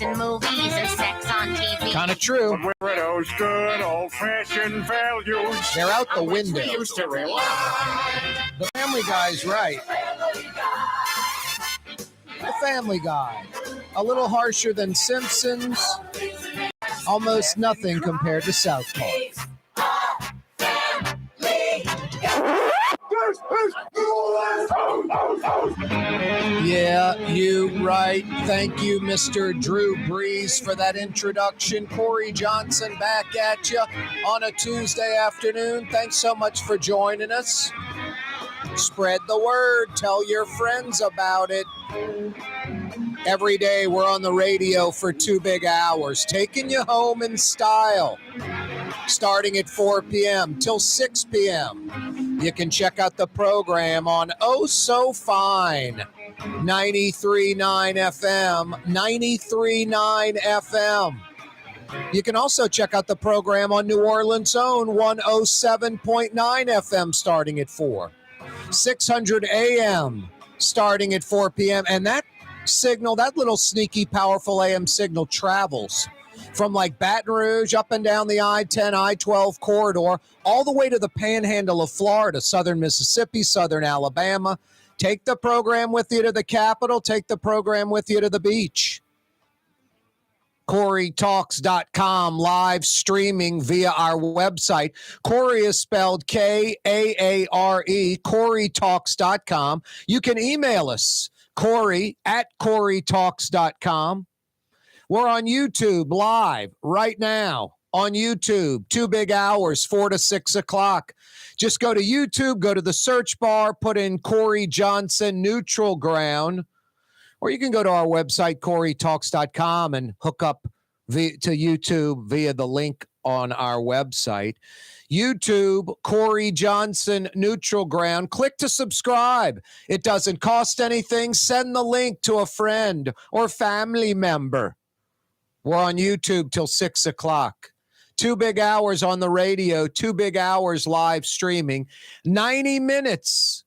and movies and sex on TV. Kind of true. Where those good old-fashioned values? They're out the window. We used to rely. The Family Guy's right. The Family Guy. A little harsher than Simpsons. Almost nothing compared to South Park. Yeah, you right. Thank you, Mr. Drew Brees, for that introduction. Corey Johnson back at you on a Tuesday afternoon. Thanks so much for joining us. Spread the word. Tell your friends about it. Every day we're on the radio for 2 big hours, taking you home in style. Starting at 4 p.m. till 6 p.m. You can check out the program on Oh So Fine, 93.9 FM, 93.9 FM. You can also check out the program on New Orleans' own 107.9 FM starting at 4. 600 AM starting at 4 p.m. And that signal, that little sneaky, powerful AM signal travels from like Baton Rouge up and down the I-10, I-12 corridor, all the way to the panhandle of Florida, southern Mississippi, southern Alabama. Take the program with you to the Capitol. Take the program with you to the beach. CareTalks.com, live streaming via our website. Corey is spelled Kaare, CareTalks.com. You can email us, Corey at CareTalks.com. We're on YouTube live right now on YouTube. 2 big hours, 4 to 6 o'clock. Just go to YouTube, go to the search bar, put in Corey Johnson Neutral Ground, or you can go to our website, CareTalks.com, and hook up to YouTube via the link on our website. YouTube, Corey Johnson Neutral Ground. Click to subscribe. It doesn't cost anything. Send the link to a friend or family member. We're on YouTube till 6 o'clock. 2 big hours on the radio, 2 big hours live streaming. 90 minutes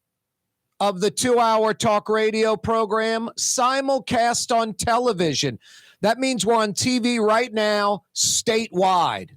of the 2-hour talk radio program simulcast on television. That means we're on TV right now, statewide.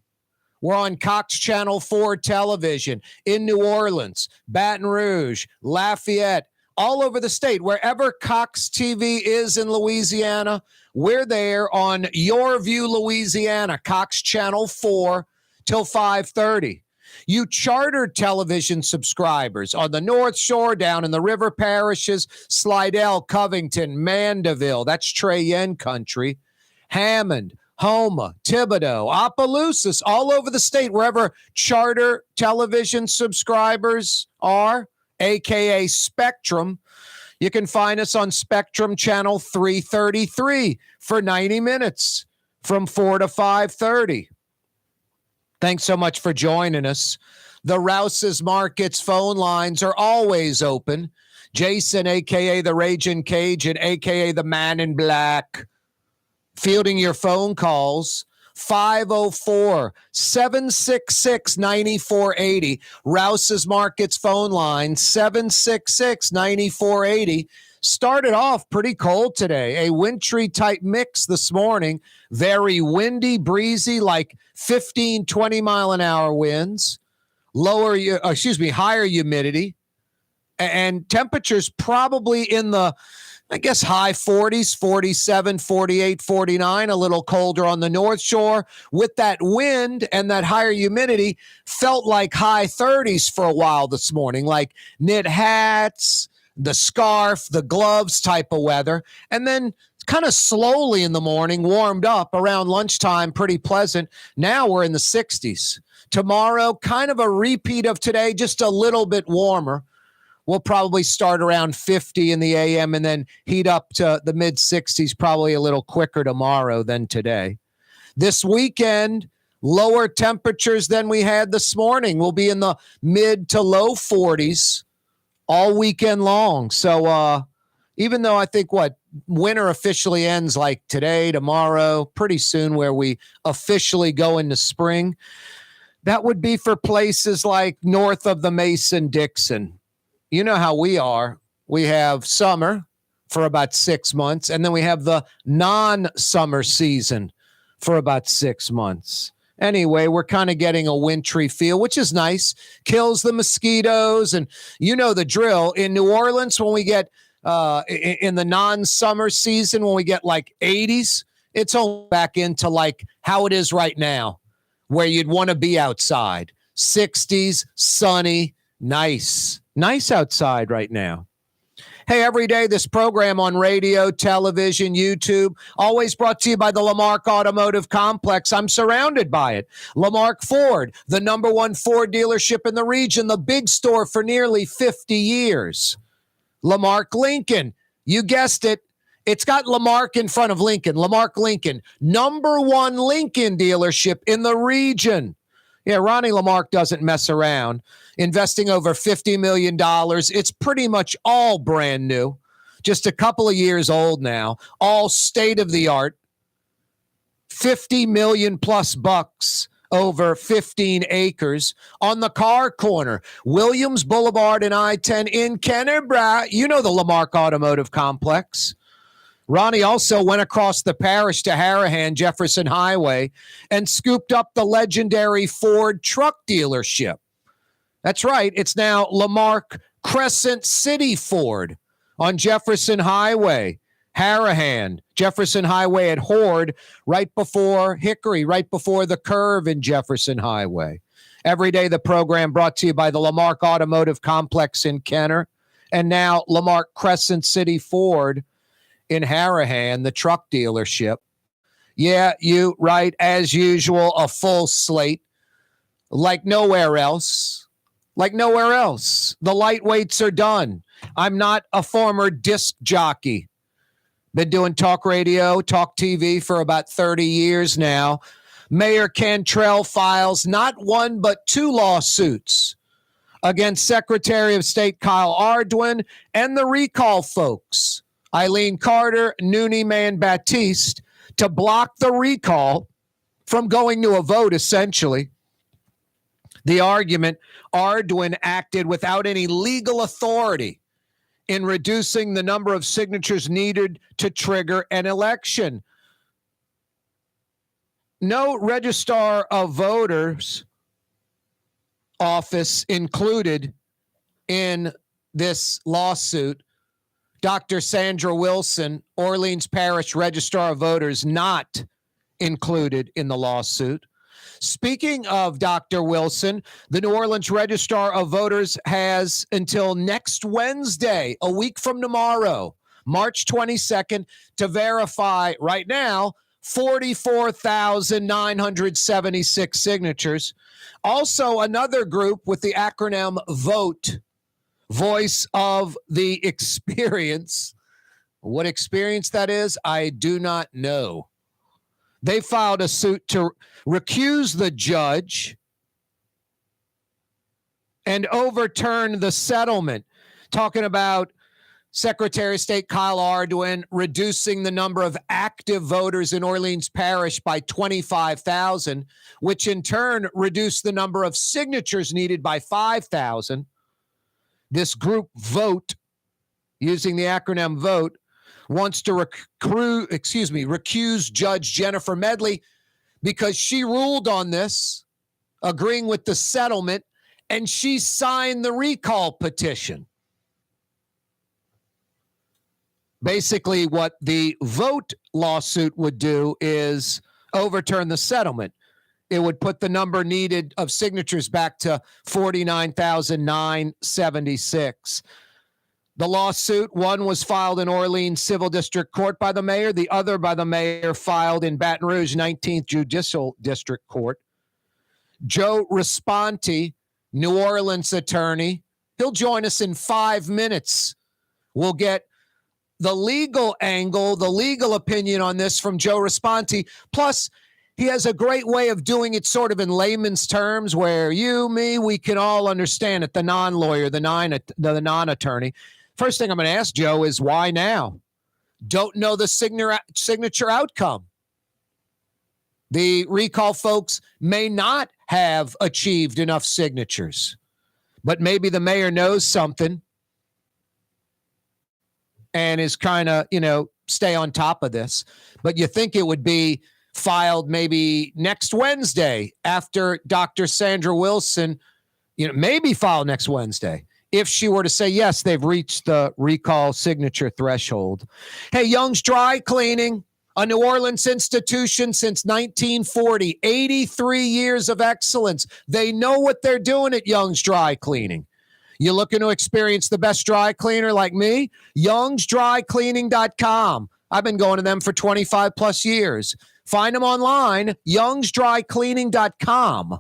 We're on Cox Channel 4 television in New Orleans, Baton Rouge, Lafayette, all over the state. Wherever Cox TV is in Louisiana, we're there on Your View, Louisiana, Cox Channel 4 till 5:30. You charter television subscribers on the North Shore, down in the river parishes, Slidell, Covington, Mandeville, that's Cheyenne country, Hammond, Houma, Thibodaux, Opelousas, all over the state, wherever charter television subscribers are, a.k.a. Spectrum. You can find us on Spectrum Channel 333 for 90 minutes from 4 to 5:30. Thanks so much for joining us. The Rouse's Markets phone lines are always open. Jason, a.k.a. the Raging Cajun, a.k.a. the Man in Black, fielding your phone calls. 504-766-9480. Rouse's Markets phone line, 766-9480. Started off pretty cold today. A wintry type mix this morning. Very windy, breezy, like 15, 20 mile an hour winds. Higher humidity. And temperatures probably in the, I guess, high 40s, 47, 48, 49, a little colder on the North Shore. With that wind and that higher humidity, felt like high 30s for a while this morning, like knit hats, the scarf, the gloves type of weather. And then kind of slowly in the morning, warmed up around lunchtime, pretty pleasant. Now we're in the 60s. Tomorrow, kind of a repeat of today, just a little bit warmer. We'll probably start around 50 in the AM and then heat up to the mid-60s probably a little quicker tomorrow than today. This weekend, lower temperatures than we had this morning. We'll be in the mid to low 40s all weekend long. So even though I think winter officially ends like today, tomorrow, pretty soon where we officially go into spring, that would be for places like north of the Mason-Dixon. You know how we are. We have summer, for about 6 months. And then we have the non-summer season for about 6 months. Anyway, we're kind of getting a wintry feel, which is nice. Kills the mosquitoes. And you know the drill. In New Orleans, when we get in the non-summer season, when we get like 80s, it's all back into like how it is right now, where you'd want to be outside. 60s, sunny, nice. Nice outside right now. Hey, every day, this program on radio, television, YouTube, always brought to you by the Lamarck Automotive Complex. I'm surrounded by it. Lamarck Ford, the #1 Ford dealership in the region, the big store for nearly 50 years. Lamarck Lincoln, you guessed it. It's got Lamarck in front of Lincoln. Lamarck Lincoln, #1 Lincoln dealership in the region. Yeah, Ronnie Lamarck doesn't mess around. Investing over $50 million. It's pretty much all brand new. Just a couple of years old now. All state-of-the-art. $50 million plus bucks over 15 acres on the car corner. Williams Boulevard and I-10 in Kennebec. You know the Lamarck Automotive Complex. Ronnie also went across the parish to Harahan, Jefferson Highway, and scooped up the legendary Ford truck dealership. That's right. It's now Lamarck Crescent City Ford on Jefferson Highway, Harahan, Jefferson Highway at Horde, right before Hickory, right before the curve in Jefferson Highway. Every day, the program brought to you by the Lamarck Automotive Complex in Kenner, and now Lamarck Crescent City Ford in Harahan, the truck dealership. Yeah, you right, as usual, a full slate like nowhere else. Like nowhere else. The lightweights are done. I'm not a former disc jockey. Been doing talk radio, talk TV for about 30 years now. Mayor Cantrell files not one but 2 lawsuits against Secretary of State Kyle Ardoin and the recall folks, Eileen Carter, Noonie Man Baptiste, to block the recall from going to a vote, essentially. The argument, Ardoin acted without any legal authority in reducing the number of signatures needed to trigger an election. No registrar of voters office included in this lawsuit. Dr. Sandra Wilson, Orleans Parish Registrar of Voters, not included in the lawsuit. Speaking of Dr. Wilson, the New Orleans Registrar of Voters has until next Wednesday, a week from tomorrow, March 22nd, to verify right now 44,976 signatures. Also, another group with the acronym VOTE, Voice of the Experience. What experience that is, I do not know. They filed a suit to recuse the judge and overturn the settlement, talking about Secretary of State Kyle Ardoin reducing the number of active voters in Orleans Parish by 25,000, which in turn reduced the number of signatures needed by 5,000. This group VOTE, using the acronym VOTE, wants to recuse Judge Jennifer Medley because she ruled on this, agreeing with the settlement, and she signed the recall petition. Basically, what the VOTE lawsuit would do is overturn the settlement. It would put the number needed of signatures back to 49,976. The lawsuit, one was filed in Orleans Civil District Court by the mayor, the other by the mayor filed in Baton Rouge 19th Judicial District Court. Joe Raspanti, New Orleans attorney, he'll join us in 5 minutes. We'll get the legal angle, the legal opinion on this from Joe Raspanti. Plus, he has a great way of doing it sort of in layman's terms where you, me, we can all understand it, the non-lawyer, the non-attorney. First thing I'm going to ask Joe is why now? Don't know the signature outcome. The recall folks may not have achieved enough signatures, but maybe the mayor knows something. and is kind of, stay on top of this. But you think it would be filed maybe next Wednesday after Dr. Sandra Wilson, maybe filed next Wednesday if she were to say, yes, they've reached the recall signature threshold. Hey, Young's Dry Cleaning, a New Orleans institution since 1940, 83 years of excellence. They know what they're doing at Young's Dry Cleaning. You looking to experience the best dry cleaner like me? Young'sDryCleaning.com. I've been going to them for 25 plus years. Find them online, Young'sDryCleaning.com.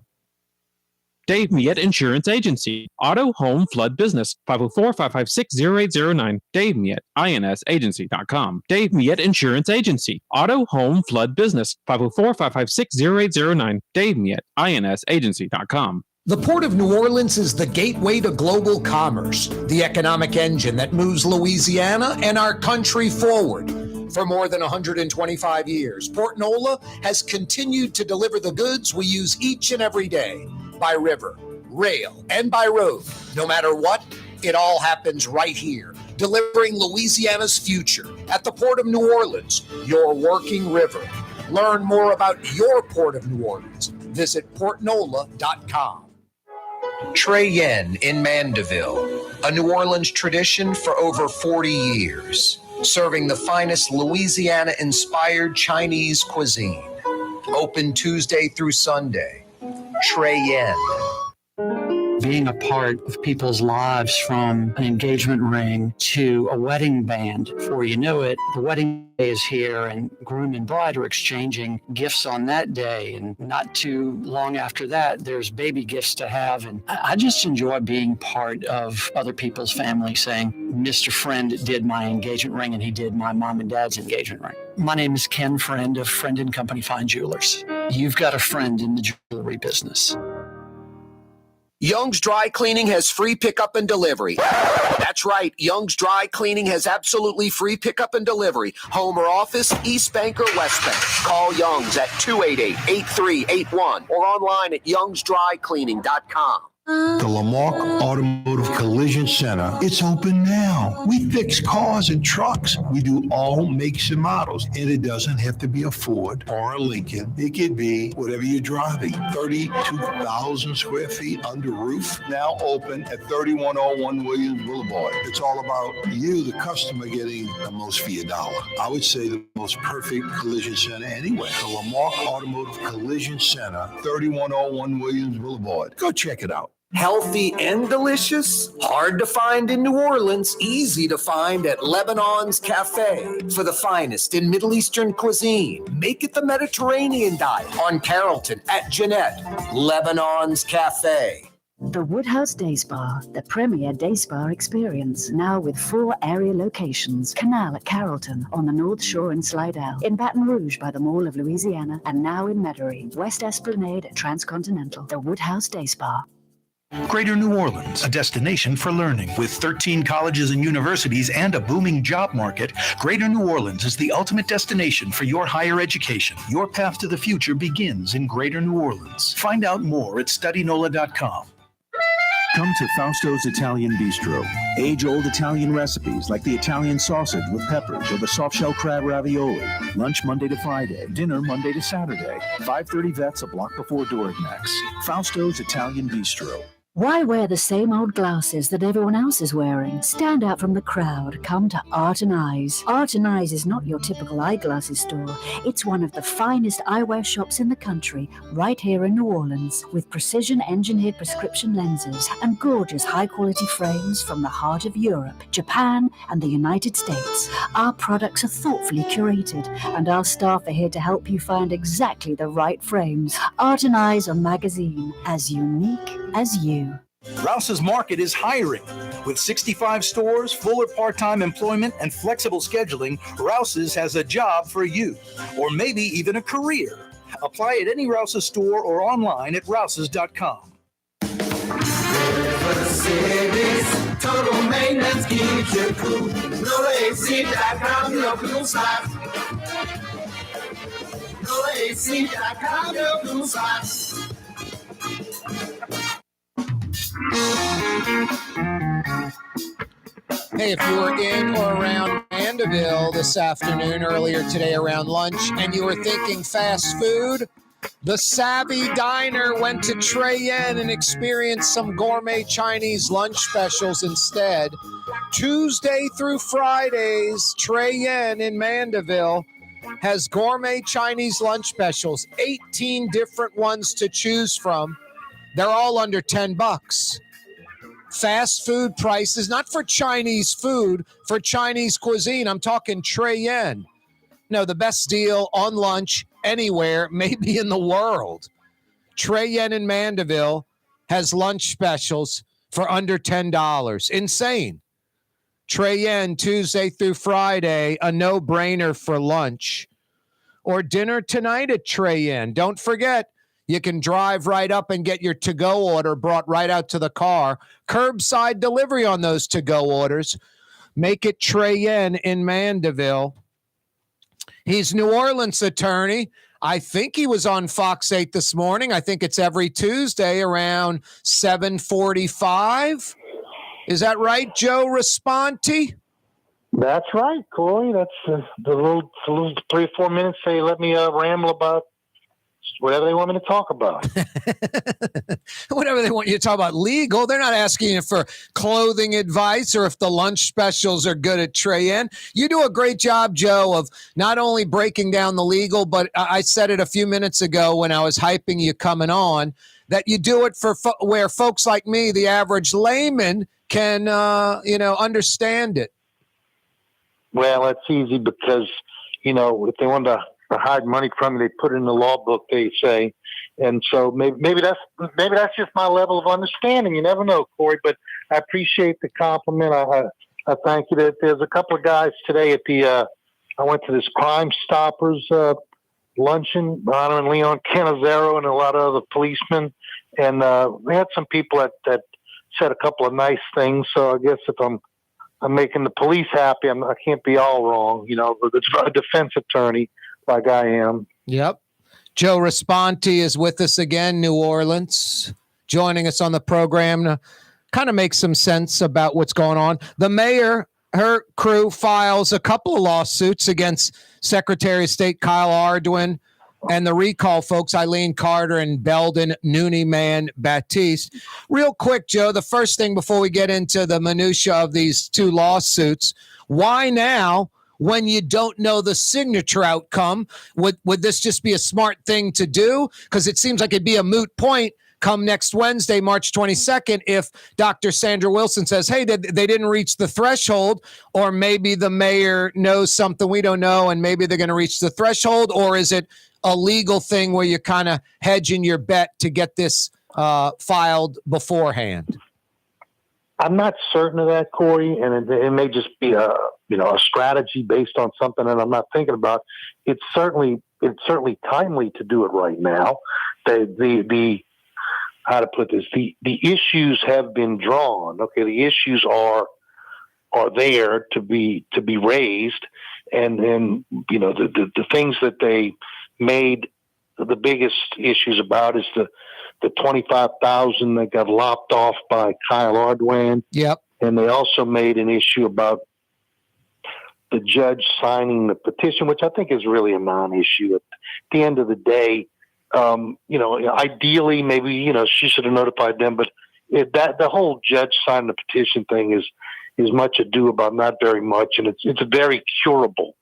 Dave Miette Insurance Agency. Auto, home, flood business. 504-556-0809. Dave Miette, INSAgency.com. Dave Miette Insurance Agency. Auto, home, flood business. 504-556-0809. Dave Miette, INSAgency.com. The Port of New Orleans is the gateway to global commerce, the economic engine that moves Louisiana and our country forward. For more than 125 years, Port Nola has continued to deliver the goods we use each and every day, by river, rail, and by road. No matter what, it all happens right here, delivering Louisiana's future at the Port of New Orleans, your working river. Learn more about your Port of New Orleans. Visit portnola.com. Trey Yen in Mandeville, a New Orleans tradition for over 40 years, serving the finest Louisiana-inspired Chinese cuisine. Open Tuesday through Sunday. Trey Yen. Being a part of people's lives, from an engagement ring to a wedding band. Before you know it, the wedding day is here and groom and bride are exchanging gifts on that day. And not too long after that, there's baby gifts to have. And I just enjoy being part of other people's family, saying, Mr. Friend did my engagement ring and he did my mom and dad's engagement ring. My name is Ken Friend of Friend & Company Fine Jewelers. You've got a friend in the jewelry business. Young's Dry Cleaning has free pickup and delivery. That's right. Young's Dry Cleaning has absolutely free pickup and delivery. Home or office, East Bank or West Bank. Call Young's at 288-8381 or online at youngsdrycleaning.com. The Lamarck Automotive Collision Center, it's open now. We fix cars and trucks. We do all makes and models. And it doesn't have to be a Ford or a Lincoln. It could be whatever you're driving. 32,000 square feet under roof, now open at 3101 Williams Boulevard. It's all about you, the customer, getting the most for your dollar. I would say the most perfect collision center anywhere. The Lamarck Automotive Collision Center, 3101 Williams Boulevard. Go check it out. Healthy and delicious? Hard to find in New Orleans, easy to find at Lebanon's Cafe. For the finest in Middle Eastern cuisine, make it the Mediterranean diet. On Carrollton at Jeanette, Lebanon's Cafe. The Woodhouse Day Spa, the premier day spa experience, now with 4 area locations. Canal at Carrollton, on the North Shore and Slidell, in Baton Rouge by the Mall of Louisiana, and now in Metairie, West Esplanade at Transcontinental. The Woodhouse Day Spa. Greater New Orleans, a destination for learning. With 13 colleges and universities and a booming job market, Greater New Orleans is the ultimate destination for your higher education. Your path to the future begins in Greater New Orleans. Find out more at studynola.com. Come to Fausto's Italian Bistro. Age-old Italian recipes like the Italian sausage with peppers or the soft-shell crab ravioli. Lunch Monday to Friday. Dinner Monday to Saturday. 530 Vets, a block before Dorignax. Fausto's Italian Bistro. Why wear the same old glasses that everyone else is wearing? Stand out from the crowd. Come to Art and Eyes. Art and Eyes is not your typical eyeglasses store. It's one of the finest eyewear shops in the country, right here in New Orleans, with precision-engineered prescription lenses and gorgeous high-quality frames from the heart of Europe, Japan, and the United States. Our products are thoughtfully curated, and our staff are here to help you find exactly the right frames. Art and Eyes on Magazine, as unique as you. Rouse's Market is hiring. With 65 stores, full or part-time employment, and flexible scheduling, Rouse's has a job for you, or maybe even a career. Apply at any Rouse's store or online at rouses.com. Total maintenance keeps you cool. NolaAC.com, your blue socks. NolaAC.com, your blue socks. Hey, if you were in or around Mandeville this afternoon, earlier today around lunch, and you were thinking fast food? The Savvy Diner went to Trey Yen and experienced some gourmet Chinese lunch specials instead. Tuesday through Fridays, Trey Yen in Mandeville has gourmet Chinese lunch specials, 18 different ones to choose from. They're all under $10. Fast food prices, not for Chinese food, for Chinese cuisine. I'm talking Trey Yen. No, the best deal on lunch anywhere, maybe in the world. Trey Yen in Mandeville has lunch specials for under $10. Insane. Trey Yen, Tuesday through Friday, a no-brainer for lunch. Or dinner tonight at Trey Yen. Don't forget, you can drive right up and get your to-go order brought right out to the car. Curbside delivery on those to-go orders. Make it Trey Yen in Mandeville. He's New Orleans attorney. I think he was on Fox 8 this morning. I think it's every Tuesday around 7:45. Is that right, Joe Raspanti? That's right, Corey. That's the little 3 or 4 minutes they let me ramble about whatever they want me to talk about. Whatever they want you to talk about. Legal. They're not asking you for clothing advice or if the lunch specials are good at Trey Yen. You do a great job, Joe, of not only breaking down the legal, but I said it a few minutes ago when I was hyping you coming on, that you do it for where folks like me, the average layman, can understand it. Well, it's easy because, if they want to hide money from you, they put it in the law book, they say. And so maybe that's just my level of understanding. You never know, Corey, but I appreciate the compliment. I thank you. That there's a couple of guys today at I went to this Crime Stoppers luncheon, honoring Leon Canizero and a lot of other policemen. And we had some people that said a couple of nice things. So I guess if I'm making the police happy, I can't be all wrong. It's a defense attorney like I am. Yep. Joe Raspanti is with us again, New Orleans, joining us on the program to kind of make some sense about what's going on. The mayor, her crew files a couple of lawsuits against Secretary of State Kyle Ardoin and the recall folks, Eileen Carter and Belden Nooneyman Baptiste. Real quick, Joe, the first thing before we get into the minutia of these two lawsuits, why now when you don't know the signature outcome? Would this just be a smart thing to do? Because it seems like it'd be a moot point come next Wednesday, March 22nd, if Dr. Sandra Wilson says, hey, they didn't reach the threshold, or maybe the mayor knows something we don't know and maybe they're going to reach the threshold, or is it a legal thing where you're kind of hedging your bet to get this filed beforehand? I'm not certain of that, Corey, and it may just be a strategy based on something that I'm not thinking about. It's certainly timely to do it right now. The how to put this? The issues have been drawn. Okay, the issues are there to be raised, and then the things that they made the biggest issues about is the $25,000 that got lopped off by Kyle Ardoin. Yep. And they also made an issue about the judge signing the petition, which I think is really a non-issue. At the end of the day, ideally, maybe, she should have notified them, but the whole judge signing the petition thing is much ado about not very much. And it's very curable.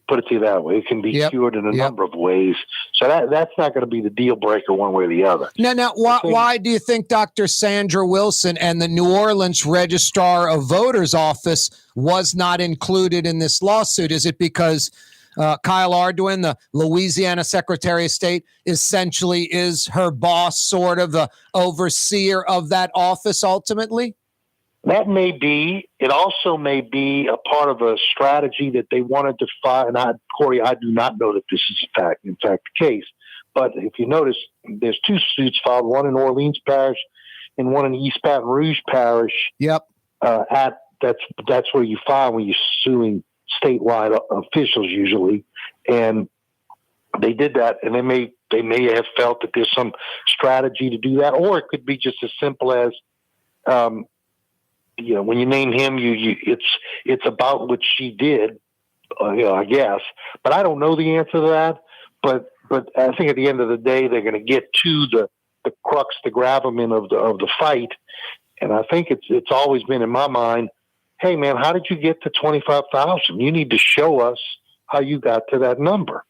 Put it to you that way. It can be cured in a number of ways. So that's not going to be the deal breaker one way or the other. Now, why do you think Dr. Sandra Wilson and the New Orleans Registrar of Voters office was not included in this lawsuit? Is it because Kyle Ardoin, the Louisiana Secretary of State, essentially is her boss, sort of the overseer of that office ultimately? That may be. It also may be a part of a strategy that they wanted to file. And Corey, I do not know that this is in fact the case. But if you notice, there's two suits filed, one in Orleans Parish and one in East Baton Rouge Parish. Yep. That's where you file when you're suing statewide officials usually. And they did that, and they may have felt that there's some strategy to do that, or it could be just as simple as when you name him, it's about what she did, I guess. But I don't know the answer to that. But I think at the end of the day, they're going to get to the crux, the gravamen of the fight. And I think it's always been in my mind, hey, man, how did you get to 25,000? You need to show us how you got to that number.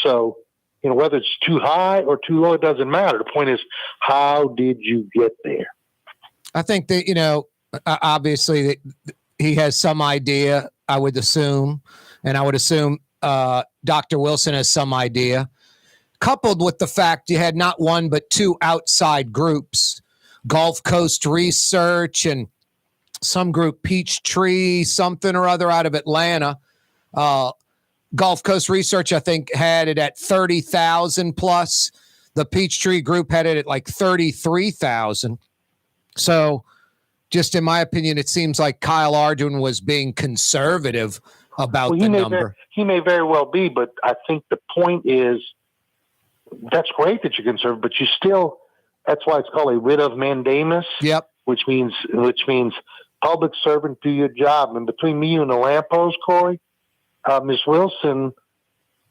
So, whether it's too high or too low, it doesn't matter. The point is, how did you get there? I think that, obviously he has some idea, I would assume, and I would assume Dr. Wilson has some idea, coupled with the fact you had not one but two outside groups, Gulf Coast Research and some group, Peachtree, something or other out of Atlanta. Gulf Coast Research, I think, had it at 30,000 plus. The Peachtree group had it at like 33,000. So just in my opinion, it seems like Kyle Ardoin was being conservative about the number. He may very well be, but I think the point is that's great that you're conservative, but you still, that's why it's called a writ of mandamus. Yep. Which means public servant, do your job. And between me and the lamppost, Corey, Ms. Wilson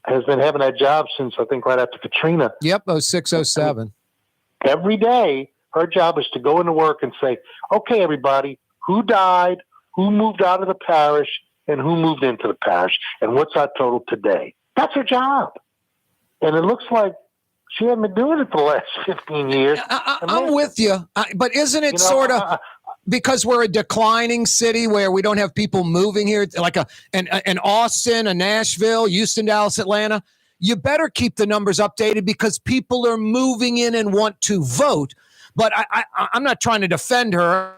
has been having that job since I think right after Katrina. Yep, 06, 07. Every day, her job is to go into work and say, okay, everybody, who died, who moved out of the parish, and who moved into the parish, and what's our total today? That's her job. And it looks like she hasn't been doing it for the last 15 years. I'm with you. But isn't it sort of because we're a declining city where we don't have people moving here, like an Austin, a Nashville, Houston, Dallas, Atlanta, you better keep the numbers updated because people are moving in and want to vote. But I'm not trying to defend her,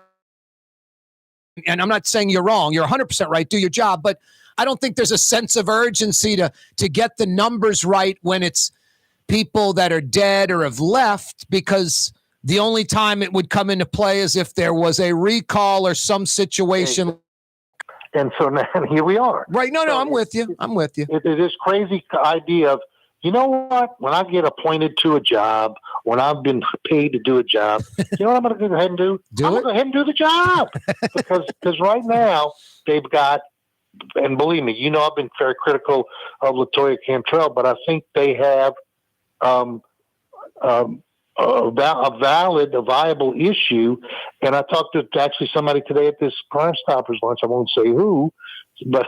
and I'm not saying you're wrong. You're 100% right. Do your job. But I don't think there's a sense of urgency to get the numbers right when it's people that are dead or have left, because the only time it would come into play is if there was a recall or some situation. And so now here we are. Right. No, I'm with you. It is this crazy idea of, you know what, when I get appointed to a job, when I've been paid to do a job, you know what I'm going to go ahead and do? I'm going to go ahead and do the job. because right now they've got, and believe me, I've been very critical of LaToya Cantrell, but I think they have a viable issue. And I talked to actually somebody today at this Crime Stoppers lunch. I won't say who, but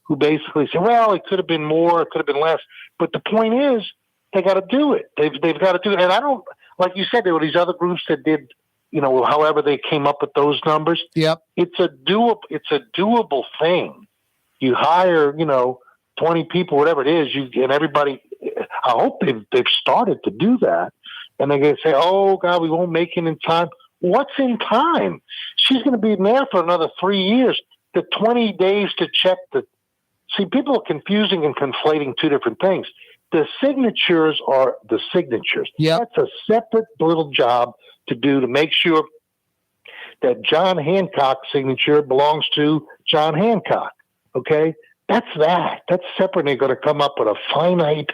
who basically said, well, it could have been more, it could have been less. But the point is, they got to do it. They've got to do it. And I don't, like you said, there were these other groups that did, however they came up with those numbers. Yep. It's a doable thing. You hire, 20 people, whatever it is, and everybody, I hope they've started to do that. And they're going to say, oh, God, we won't make it in time. What's in time? She's going to be in there for another 3 years. The 20 days to check see, people are confusing and conflating two different things. The signatures are the signatures. Yep. That's a separate little job to do to make sure that John Hancock's signature belongs to John Hancock. Okay? That's that. That's separate. They're going to come up with a finite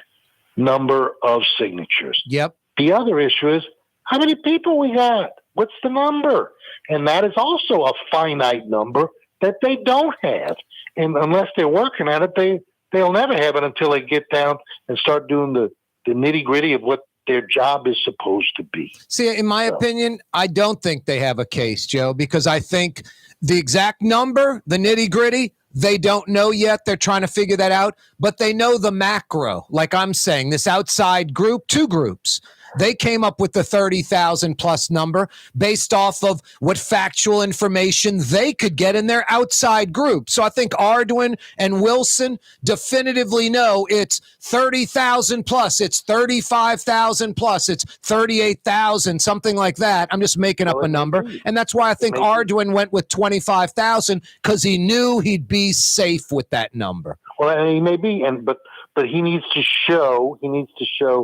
number of signatures. Yep. The other issue is how many people we got? What's the number? And that is also a finite number that they don't have. And unless they're working at it, they'll never have it until they get down and start doing the nitty-gritty of what their job is supposed to be. See, in my opinion, I don't think they have a case, Joe, because I think the exact number, the nitty-gritty, they don't know yet. They're trying to figure that out, but they know the macro. Like I'm saying, this outside group, two groups, they came up with the 30,000 plus number based off of what factual information they could get in their outside group. So I think Ardoin and Wilson definitively know it's 30,000 plus, it's 35,000 plus, it's 38,000, something like that. I'm just making up a number. And that's why I think Ardoin went with 25,000 because he knew he'd be safe with that number. Well, and he may be, but he needs to show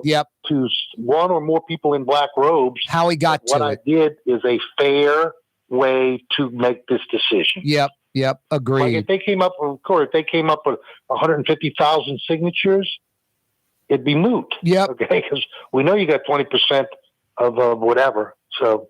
yep. to one or more people in black robes how he got to what I did is a fair way to make this decision. Yep, agreed. Like if they came up with 150,000 signatures, it'd be moot. Yep. Okay, because we know you got 20% of whatever. So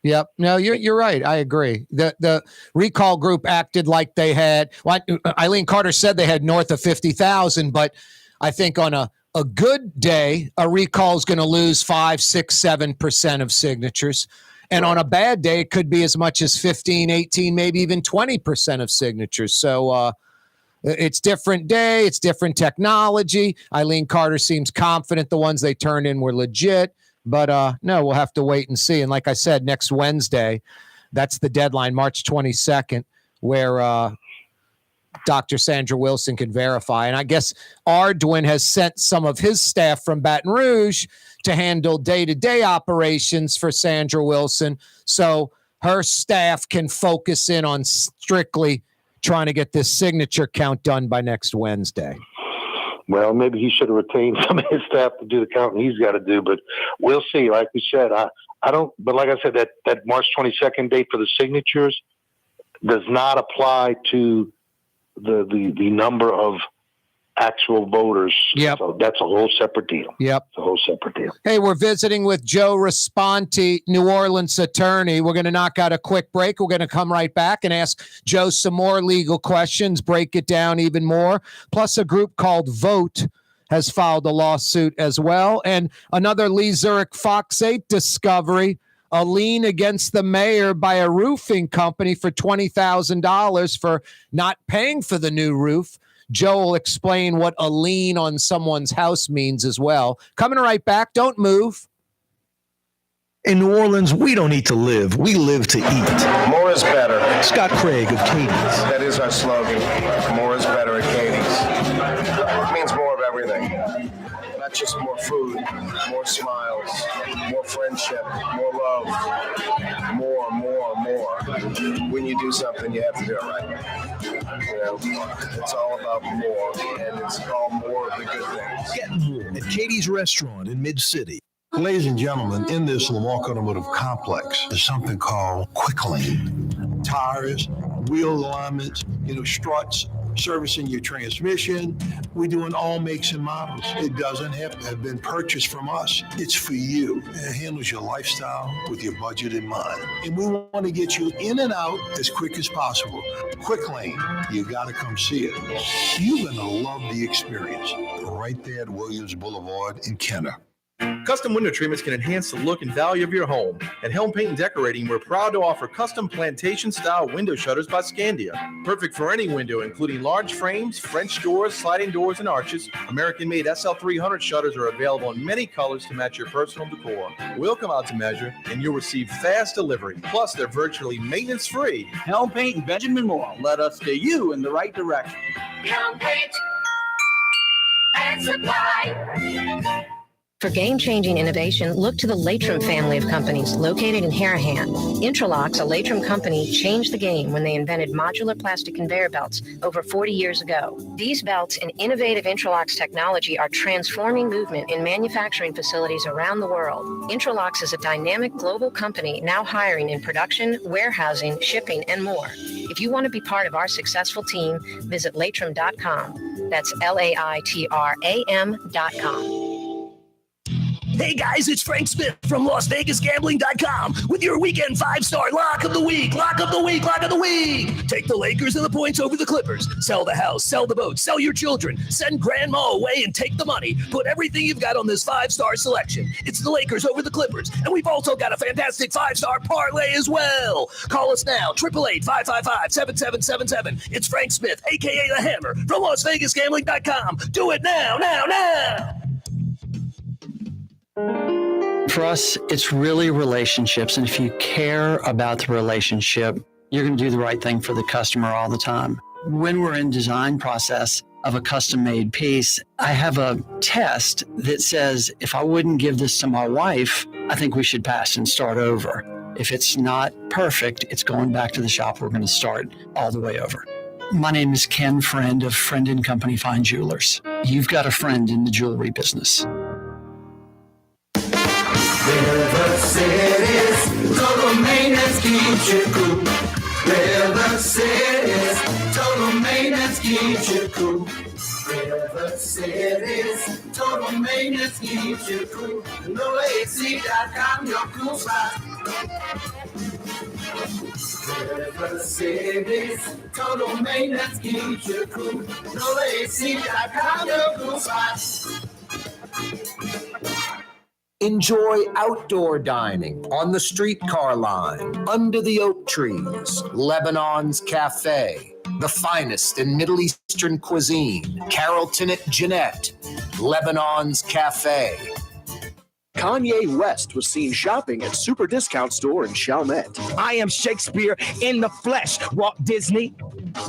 Yep. No, you're right. I agree. The recall group acted like they had. Well, Eileen Carter said they had north of 50,000, but I think on a good day, a recall is going to lose 5, 6, 7% of signatures. And on a bad day, it could be as much as 15, 18, maybe even 20% of signatures. So it's different day. It's different technology. Eileen Carter seems confident the ones they turned in were legit. But no, we'll have to wait and see. And like I said, next Wednesday, that's the deadline, March 22nd, where Dr. Sandra Wilson can verify. And I guess Ardoin has sent some of his staff from Baton Rouge to handle day-to-day operations for Sandra Wilson, so her staff can focus in on strictly trying to get this signature count done by next Wednesday. Well, maybe he should have retained some of his staff to do the counting he's got to do, but we'll see. Like we said, I don't, but like I said, that March 22nd date for the signatures does not apply to the number of actual voters. Yep. So that's a whole separate deal. Yep. It's a whole separate deal. Hey, we're visiting with Joe Raspanti, New Orleans attorney. We're going to knock out a quick break. We're going to come right back and ask Joe some more legal questions, break it down even more. Plus, a group called Vote has filed a lawsuit as well. And another Lee Zurich Fox 8 discovery, a lien against the mayor by a roofing company for $20,000 for not paying for the new roof. Joe will explain what a lien on someone's house means as well. Coming right back. Don't move. In New Orleans, we don't eat to live. We live to eat. More is better. Scott Craig of Katie's. That is our slogan. More is better at Katie's. It means more of everything. Not just more food, more smiles, more friendship, more love, more. When you do something, you have to do it right. You know, it's all about more, and it's all more of the good things. Get more at Katie's Restaurant in Mid-City. Ladies and gentlemen, in this Lamarck Automotive Complex, there's something called Quick Lane. Tires, wheel alignments, struts, servicing your transmission. We're doing all makes and models. It doesn't have to have been purchased from us. It's for you. It handles your lifestyle with your budget in mind. And we want to get you in and out as quick as possible. Quick Lane, you got to come see it. You're going to love the experience. Right there at Williams Boulevard in Kenner. Custom window treatments can enhance the look and value of your home. At Helm Paint and Decorating, we're proud to offer custom plantation-style window shutters by Scandia. Perfect for any window, including large frames, French doors, sliding doors, and arches. American-made SL300 shutters are available in many colors to match your personal decor. We'll come out to measure, and you'll receive fast delivery. Plus, they're virtually maintenance-free. Helm Paint and Benjamin Moore. Let us steer you in the right direction. Helm Paint and Supply. For game-changing innovation, look to the Latrim family of companies located in Harahan. Intralocks, a Latrim company, changed the game when they invented modular plastic conveyor belts over 40 years ago. These belts and innovative Intralocks technology are transforming movement in manufacturing facilities around the world. Intralocks is a dynamic global company now hiring in production, warehousing, shipping, and more. If you want to be part of our successful team, visit Latrim.com. That's LAITRAM.com. Hey guys, it's Frank Smith from LasVegasGambling.com with your weekend 5-star lock of the week. Lock of the week. Take the Lakers and the points over the Clippers. Sell the house, sell the boat, sell your children. Send grandma away and take the money. Put everything you've got on this 5-star selection. It's the Lakers over the Clippers. And we've also got a fantastic 5-star parlay as well. Call us now, 888-555-7777. It's Frank Smith, a.k.a. The Hammer, from LasVegasGambling.com. Do it now. For us, it's really relationships. And if you care about the relationship, you're going to do the right thing for the customer all the time. When we're in design process of a custom-made piece, I have a test that says, if I wouldn't give this to my wife, I think we should pass and start over. If it's not perfect, it's going back to the shop. We're going to start all the way over. My name is Ken Friend of Friend & Company Fine Jewelers. You've got a friend in the jewelry business. River City's total maintenance keeps you cool. River City's total maintenance keeps you cool. River City's total maintenance keeps you cool. NoAC.com, your cool spot. River City's total maintenance keeps you cool. No AC, that kind of cool spot. Enjoy outdoor dining on the streetcar line, under the oak trees, Lebanon's Cafe, the finest in Middle Eastern cuisine, Carrollton at Jeanette, Lebanon's Cafe. Kanye West was seen shopping at Super Discount Store in Chalmette. I am Shakespeare in the flesh. Walt Disney,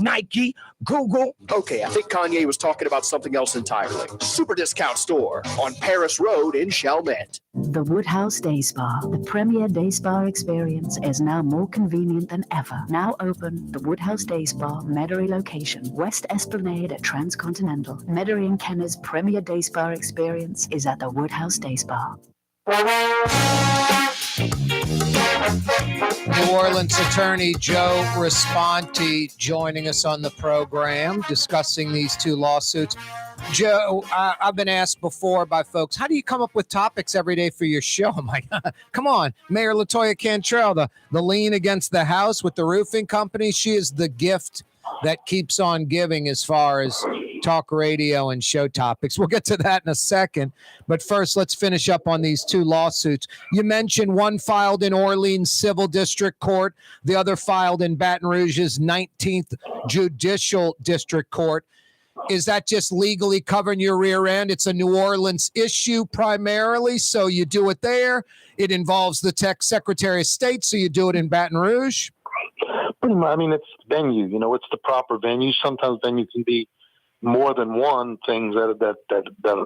Nike, Google. Okay, I think Kanye was talking about something else entirely. Super Discount Store on Paris Road in Chalmette. The Woodhouse Day Spa, the premier day spa experience, is now more convenient than ever. Now open, the Woodhouse Day Spa, Metairie location, West Esplanade at Transcontinental. Metairie and Kenner's premier day spa experience is at the Woodhouse Day Spa. New Orleans attorney Joe Raspanti joining us on the program, discussing these two lawsuits. Joe, I've been asked before by folks, how do you come up with topics every day for your show? I'm like, come on, Mayor LaToya Cantrell, the lien against the house with the roofing company. She is the gift that keeps on giving as far as talk radio and show topics. We'll get to that in a second. But first, let's finish up on these two lawsuits. You mentioned one filed in Orleans Civil District Court, the other filed in Baton Rouge's 19th Judicial District Court. Is that just legally covering your rear end? It's a New Orleans issue primarily, so you do it there. It involves the Secretary of State, so you do it in Baton Rouge? Pretty much. I mean, it's venue. You know, it's the proper venue. Sometimes venue can be more than one thing that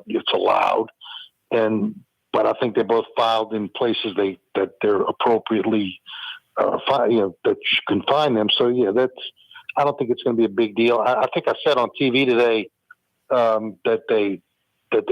it's allowed, but I think they both filed in places that they're appropriately that you can find them. So yeah, I don't think it's going to be a big deal. I think I said on TV today that they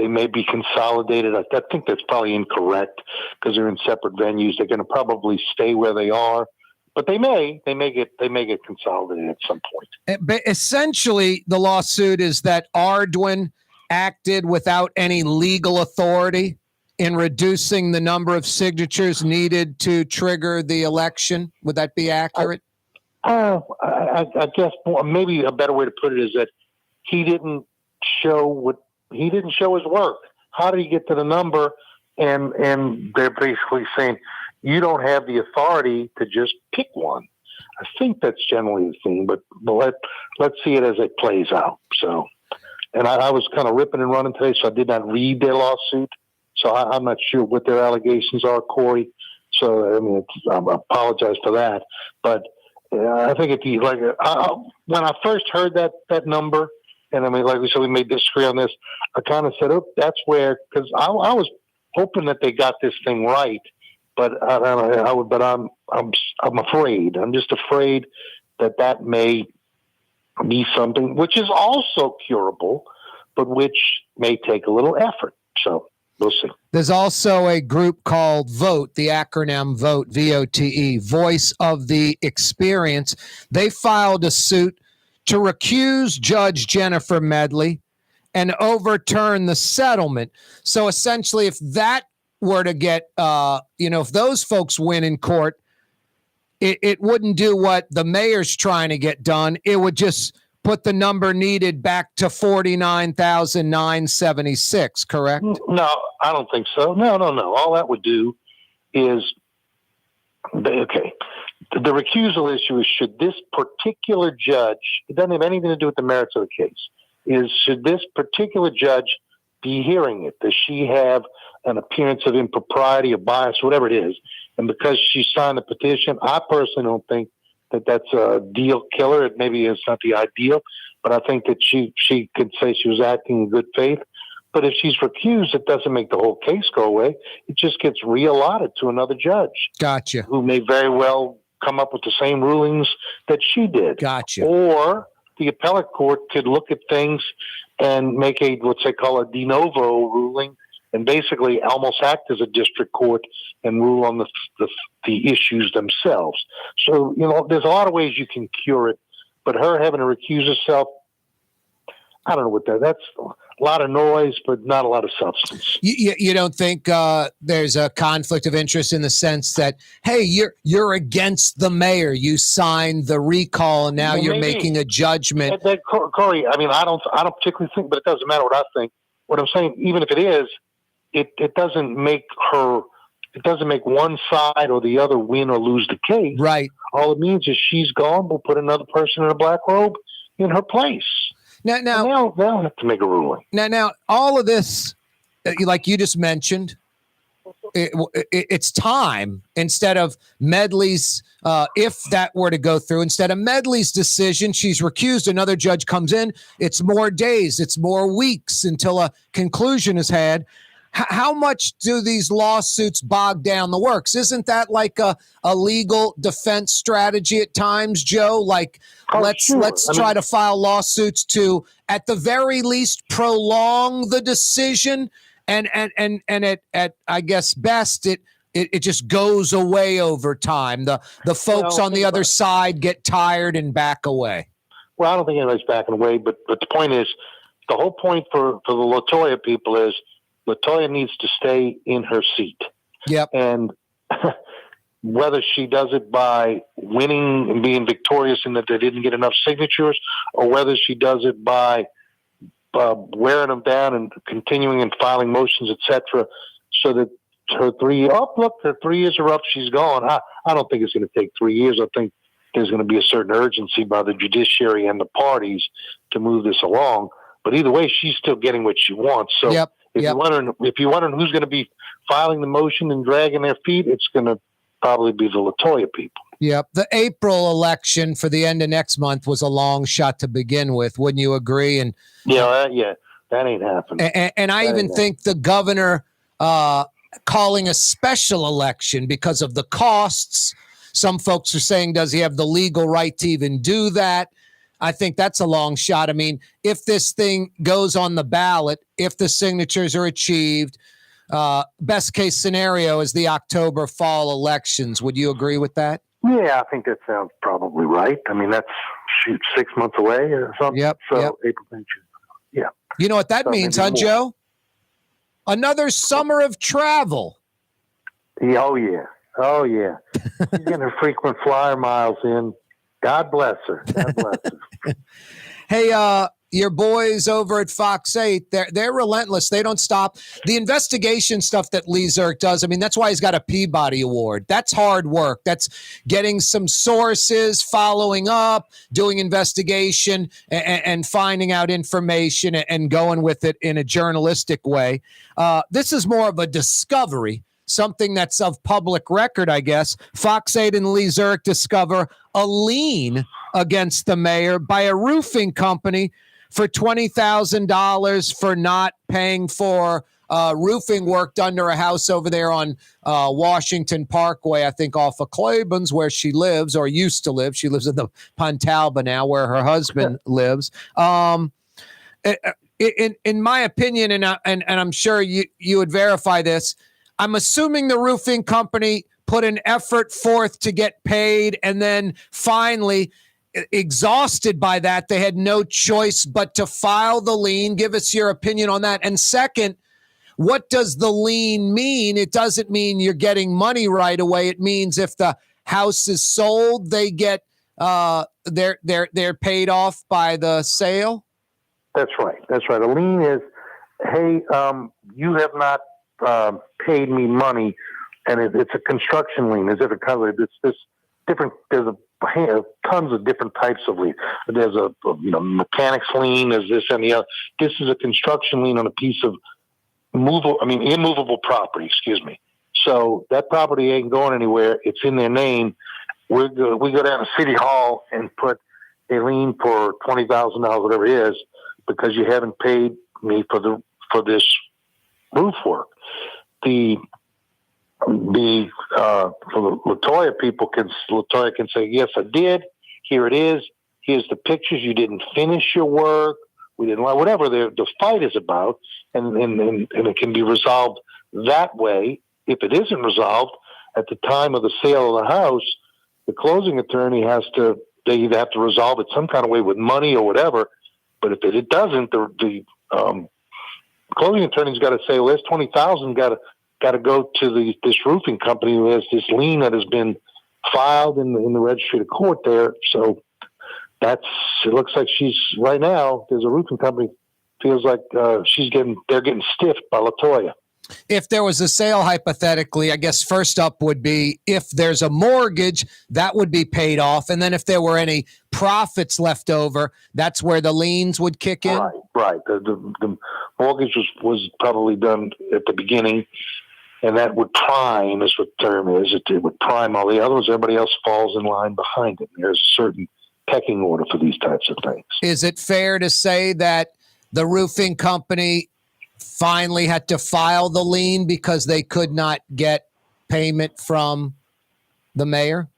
may be consolidated. I think that's probably incorrect because they're in separate venues. They're going to probably stay where they are. But they may get consolidated at some point. But essentially, the lawsuit is that Ardoin acted without any legal authority in reducing the number of signatures needed to trigger the election. Would that be accurate? I guess maybe a better way to put it is that he didn't show his work. How did he get to the number? And they're basically saying, you don't have the authority to just pick one. I think that's generally the thing, but let's see it as it plays out. So, and I was kind of ripping and running today, so I did not read their lawsuit. So I'm not sure what their allegations are, Corey. So, I mean, I apologize for that. But I think when I first heard that number, and I mean, like we said, we may disagree on this, I kind of said, oh, that's where, because I was hoping that they got this thing right. But I'm afraid. I'm just afraid that may be something which is also curable, but which may take a little effort. So we'll see. There's also a group called VOTE, the acronym VOTE, VOTE, Voice of the Experience. They filed a suit to recuse Judge Jennifer Medley and overturn the settlement. So essentially, if that were to get, if those folks win in court, it wouldn't do what the mayor's trying to get done. It would just put the number needed back to 49,976, correct? No, I don't think so. No. All that would do is, okay, the recusal issue is, should this particular judge, it doesn't have anything to do with the merits of the case, should this particular judge be hearing it? Does she have an appearance of impropriety or bias, whatever it is? And because she signed the petition, I personally don't think that that's a deal killer. It maybe is not the ideal, but I think that she could say she was acting in good faith. But if she's recused, it doesn't make the whole case go away. It just gets reallotted to another judge. Gotcha. Who may very well come up with the same rulings that she did. Gotcha. Or the appellate court could look at things and make what they call a de novo ruling, and basically almost act as a district court and rule on the issues themselves. So, there's a lot of ways you can cure it, but her having to recuse herself, I don't know what that's. A lot of noise, but not a lot of substance. You don't think there's a conflict of interest in the sense that, hey, you're against the mayor. You signed the recall, and now you're making a judgment. Corey, I mean, I don't particularly think, but it doesn't matter what I think. What I'm saying, even if it is, it doesn't make one side or the other win or lose the case. Right. All it means is she's gone. We'll put another person in a black robe in her place. Now they'll have to make a ruling. Now, all of this, like you just mentioned, it's time instead of Medley's. If that were to go through, instead of Medley's decision, she's recused. Another judge comes in. It's more days. It's more weeks until a conclusion is had. How much do these lawsuits bog down the works? Isn't that like a legal defense strategy at times, Joe? Like, let's try to file lawsuits to, at the very least, prolong the decision, and at I guess best it just goes away over time. The folks on the other side get tired and back away. Well, I don't think anybody's backing away, but the point is, the whole point for the LaToya people is, LaToya needs to stay in her seat. Yep. And whether she does it by winning and being victorious in that they didn't get enough signatures, or whether she does it by wearing them down and continuing and filing motions, etc., so that her 3 years, her 3 years are up, she's gone. I don't think it's going to take 3 years. I think there's going to be a certain urgency by the judiciary and the parties to move this along. But either way, she's still getting what she wants. So if you're wondering who's going to be filing the motion and dragging their feet, it's going to probably be the LaToya people. Yep. The April election for the end of next month was a long shot to begin with. Wouldn't you agree? And that ain't happening. And I even think the governor calling a special election because of the costs. Some folks are saying, does he have the legal right to even do that? I think that's a long shot. I mean, if this thing goes on the ballot, if the signatures are achieved, best case scenario is the October fall elections. Would you agree with that? Yeah, I think that sounds probably right. I mean, that's 6 months away or something. Yep. April, May, June. Yeah. You know what that means, huh, Joe? Another summer of travel. Oh, yeah. She's getting her frequent flyer miles in. God bless her. God bless her. Hey, your boys over at Fox 8, they're relentless. They don't stop. The investigation stuff that Lee Zirk does, I mean, that's why he's got a Peabody Award. That's hard work. That's getting some sources, following up, doing investigation, and finding out information and going with it in a journalistic way. This is more of a discovery, something that's of public record, I guess. Fox 8 and Lee Zirk discover a lien against the mayor by a roofing company for $20,000 for not paying for roofing work done to her house over there on Washington Parkway, I think off of Claiborne's, where she lives or used to live. She lives in the Pontalba now, where her husband lives. In my opinion, and I'm sure you would verify this, I'm assuming the roofing company put an effort forth to get paid, and then finally, exhausted by that, they had no choice but to file the lien. Give us your opinion on that. And second, what does the lien mean? It doesn't mean you're getting money right away. It means if the house is sold, they get they're paid off by the sale. That's right. A lien is, hey, you have not paid me money, and it's a construction lien. Is it a cover? It's this different. There's tons of different types of lien. There's a mechanics lien. There's this and the other. This is a construction lien on a piece of immovable property. Excuse me. So that property ain't going anywhere. It's in their name. We go down to City Hall and put a lien for $20,000, whatever it is, because you haven't paid me for this roof work. For the LaToya people, LaToya can say, yes, I did. Here it is. Here's the pictures. You didn't finish your work. We didn't like whatever the fight is about, and it can be resolved that way. If it isn't resolved at the time of the sale of the house, the closing attorney they either have to resolve it some kind of way with money or whatever. But if it doesn't, the closing attorney's got to say, well, there's $20,000 got to go to this roofing company who has this lien that has been filed in the registry of court there. So it looks like she's right now. There's a roofing company feels like they're getting stiffed by LaToya. If there was a sale, hypothetically, I guess first up would be if there's a mortgage, that would be paid off. And then if there were any profits left over, that's where the liens would kick in? Right. The mortgage was probably done at the beginning, and that would prime, is what the term is. It would prime all the other ones. Everybody else falls in line behind it. There's a certain pecking order for these types of things. Is it fair to say that the roofing company finally had to file the lien because they could not get payment from the mayor?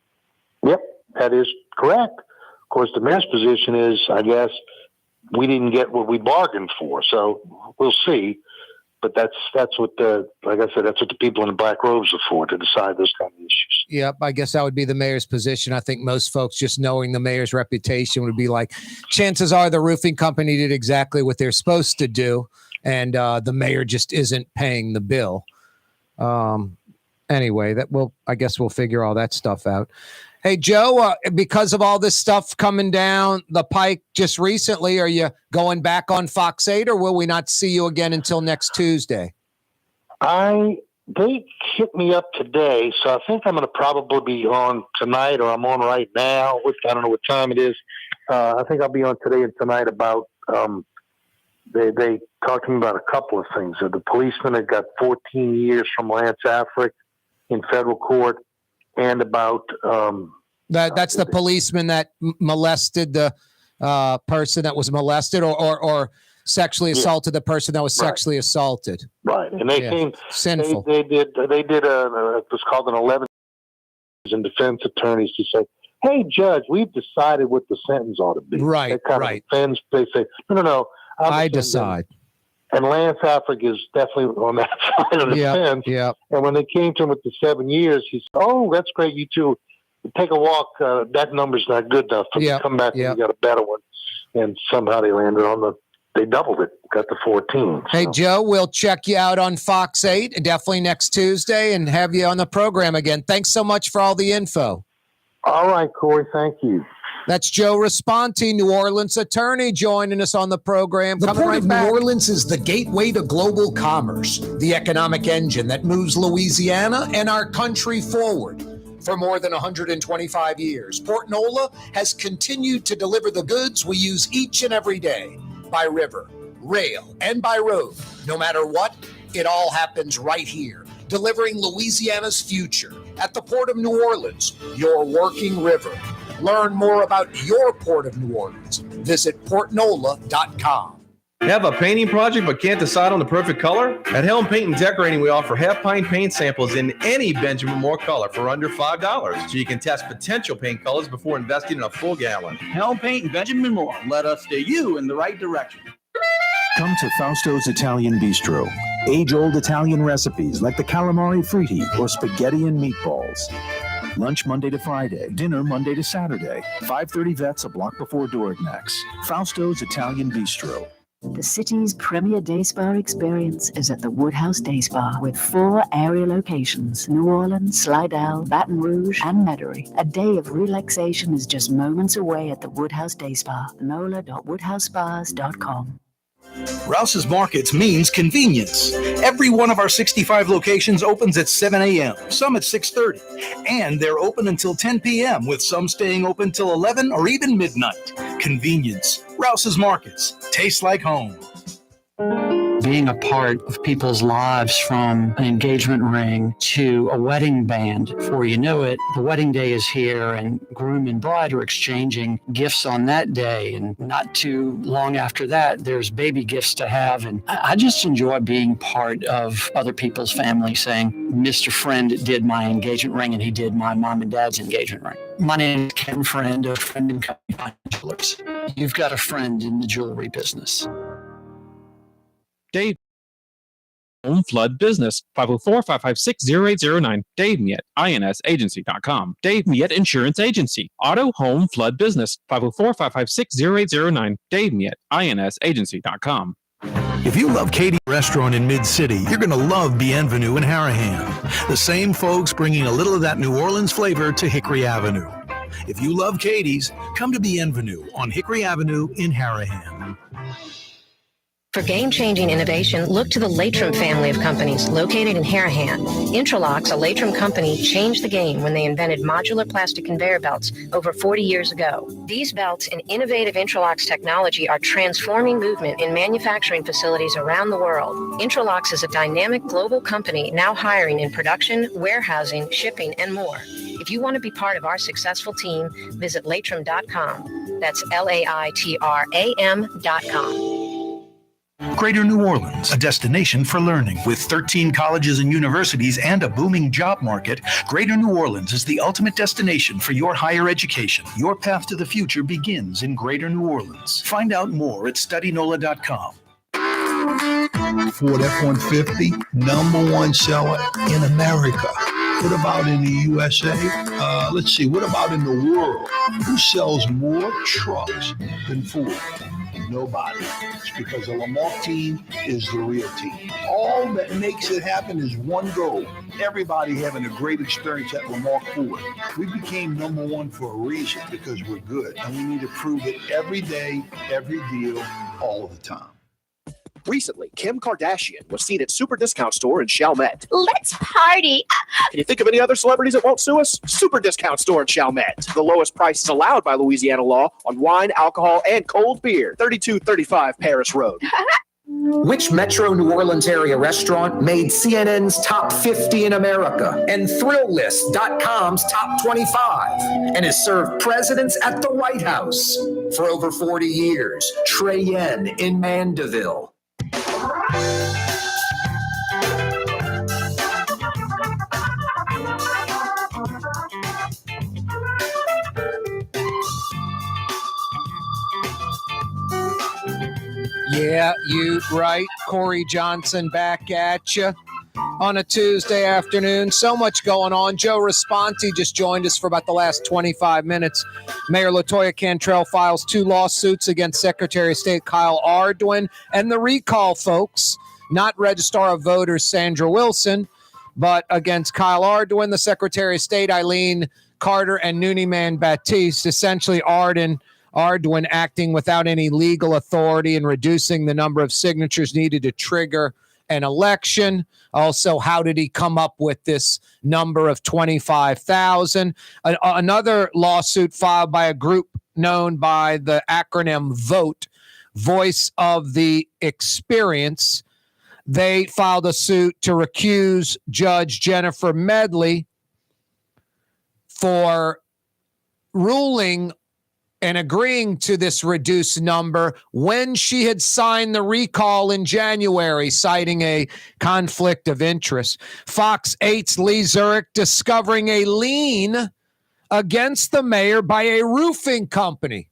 Yep, that is correct. Of course, the mayor's position is, I guess, we didn't get what we bargained for. So we'll see. But that's what like I said, that's what the people in the black robes are for, to decide those kind of issues. Yep, I guess that would be the mayor's position. I think most folks, just knowing the mayor's reputation, would be like, chances are the roofing company did exactly what they're supposed to do, and the mayor just isn't paying the bill. Anyway, I guess we'll figure all that stuff out. Hey, Joe, because of all this stuff coming down the pike just recently, are you going back on Fox 8, or will we not see you again until next Tuesday? They hit me up today, so I think I'm going to probably be on tonight, or I'm on right now. I don't know what time it is. I think I'll be on today and tonight about they talked to me about a couple of things. The policeman that got 14 years from Lance Afric in federal court, and about that's the policeman that molested the person that was molested, or sexually assaulted the person that was sexually assaulted. Right, and they came sinful. They did it was called an 11 and defense attorneys to say, "Hey, judge, we've decided what the sentence ought to be." Right, that kind right. Of defense, they say, "No, I decide." And Lance Afric is definitely on that side of the fence. Yeah. And when they came to him with the 7 years, he said, "Oh, that's great. You two take a walk. That number's not good enough. Come back and you got a better one." And somehow they landed on they doubled it, got to 14. Hey, Joe, we'll check you out on Fox 8, definitely next Tuesday, and have you on the program again. Thanks so much for all the info. All right, Corey. Thank you. That's Joe Raspanti, New Orleans attorney, joining us on the program. The Port of New Orleans is the gateway to global commerce, the economic engine that moves Louisiana and our country forward. For more than 125 years, Port Nola has continued to deliver the goods we use each and every day, by river, rail, and by road. No matter what, it all happens right here, delivering Louisiana's future at the Port of New Orleans, your working river. Learn more about your Port of New Orleans. Visit portnola.com. Have a painting project but can't decide on the perfect color? At Helm Paint and Decorating, we offer half-pint paint samples in any Benjamin Moore color for under $5, so you can test potential paint colors before investing in a full gallon. Helm Paint and Benjamin Moore. Let us steer you in the right direction. Come to Fausto's Italian Bistro. Age-old Italian recipes like the calamari fritti or spaghetti and meatballs. Lunch Monday to Friday, dinner Monday to Saturday. 530 Vets, a block before Dorignax. Fausto's Italian Bistro. The city's premier day spa experience is at the Woodhouse Day Spa with 4 area locations: New Orleans, Slidell, Baton Rouge, and Metairie. A day of relaxation is just moments away at the Woodhouse Day Spa. NOLA.woodhousespas.com. Rouse's Markets means convenience. Every one of our 65 locations opens at 7 a.m., some at 6:30, and they're open until 10 p.m., with some staying open till 11 or even midnight. Convenience. Rouse's Markets. Tastes like home. Being a part of people's lives, from an engagement ring to a wedding band. Before you know it, the wedding day is here, and groom and bride are exchanging gifts on that day. And not too long after that, there's baby gifts to have. And I just enjoy being part of other people's family, saying, Mr. Friend did my engagement ring and he did my mom and dad's engagement ring. My name is Ken Friend of Friend and Company Jewelers. You've got a friend in the jewelry business. Dave Home Flood Business, 504-556-0809. Dave Miet, insagency.com. Dave Miet Insurance Agency. Auto Home Flood Business, 504-556-0809. Dave Miet, insagency.com. If you love Katie's Restaurant in Mid-City, you're going to love Bienvenue in Harahan. The same folks bringing a little of that New Orleans flavor to Hickory Avenue. If you love Katie's, come to Bienvenue on Hickory Avenue in Harahan. For game-changing innovation, look to the LaToya family of companies located in Harahan. Intralox, a LaToya company, changed the game when they invented modular plastic conveyor belts over 40 years ago. These belts and innovative Intralox technology are transforming movement in manufacturing facilities around the world. Intralox is a dynamic global company now hiring in production, warehousing, shipping, and more. If you want to be part of our successful team, visit latram.com. That's LAITRAM.com. Greater New Orleans, a destination for learning. With 13 colleges and universities and a booming job market, Greater New Orleans is the ultimate destination for your higher education. Your path to the future begins in Greater New Orleans. Find out more at studynola.com. Ford F-150, #1 seller in America. What about in the USA? Let's see, what about in the world? Who sells more trucks than Ford? Nobody. It's because the Lamar team is the real team. All that makes it happen is one goal. Everybody having a great experience at Lamar Ford. We became #1 for a reason, because we're good. And we need to prove it every day, every deal, all the time. Recently, Kim Kardashian was seen at Super Discount Store in Chalmette. Let's party. Can you think of any other celebrities that won't sue us? Super Discount Store in Chalmette. The lowest prices allowed by Louisiana law on wine, alcohol, and cold beer. 3235 Paris Road. Which Metro New Orleans area restaurant made CNN's top 50 in America and ThrillList.com's top 25 and has served presidents at the White House for over 40 years? Trey Yen in Mandeville. Yeah, you right. Corey Johnson back at you on a Tuesday afternoon. So much going on. Joe Raspanti just joined us for about the last 25 minutes. Mayor LaToya Cantrell files 2 lawsuits against Secretary of State Kyle Ardoin and the recall folks, not Registrar of Voters Sandra Wilson, but against Kyle Ardoin, the Secretary of State Eileen Carter, and Nooneyman Baptiste. Essentially, Ardoin acting without any legal authority and reducing the number of signatures needed to trigger an election. Also, how did he come up with this number of 25,000? Another lawsuit filed by a group known by the acronym VOTE, Voice of the Experience. They filed a suit to recuse Judge Jennifer Medley for ruling and agreeing to this reduced number when she had signed the recall in January, citing a conflict of interest. Fox 8's Lee Zurich discovering a lien against the mayor by a roofing company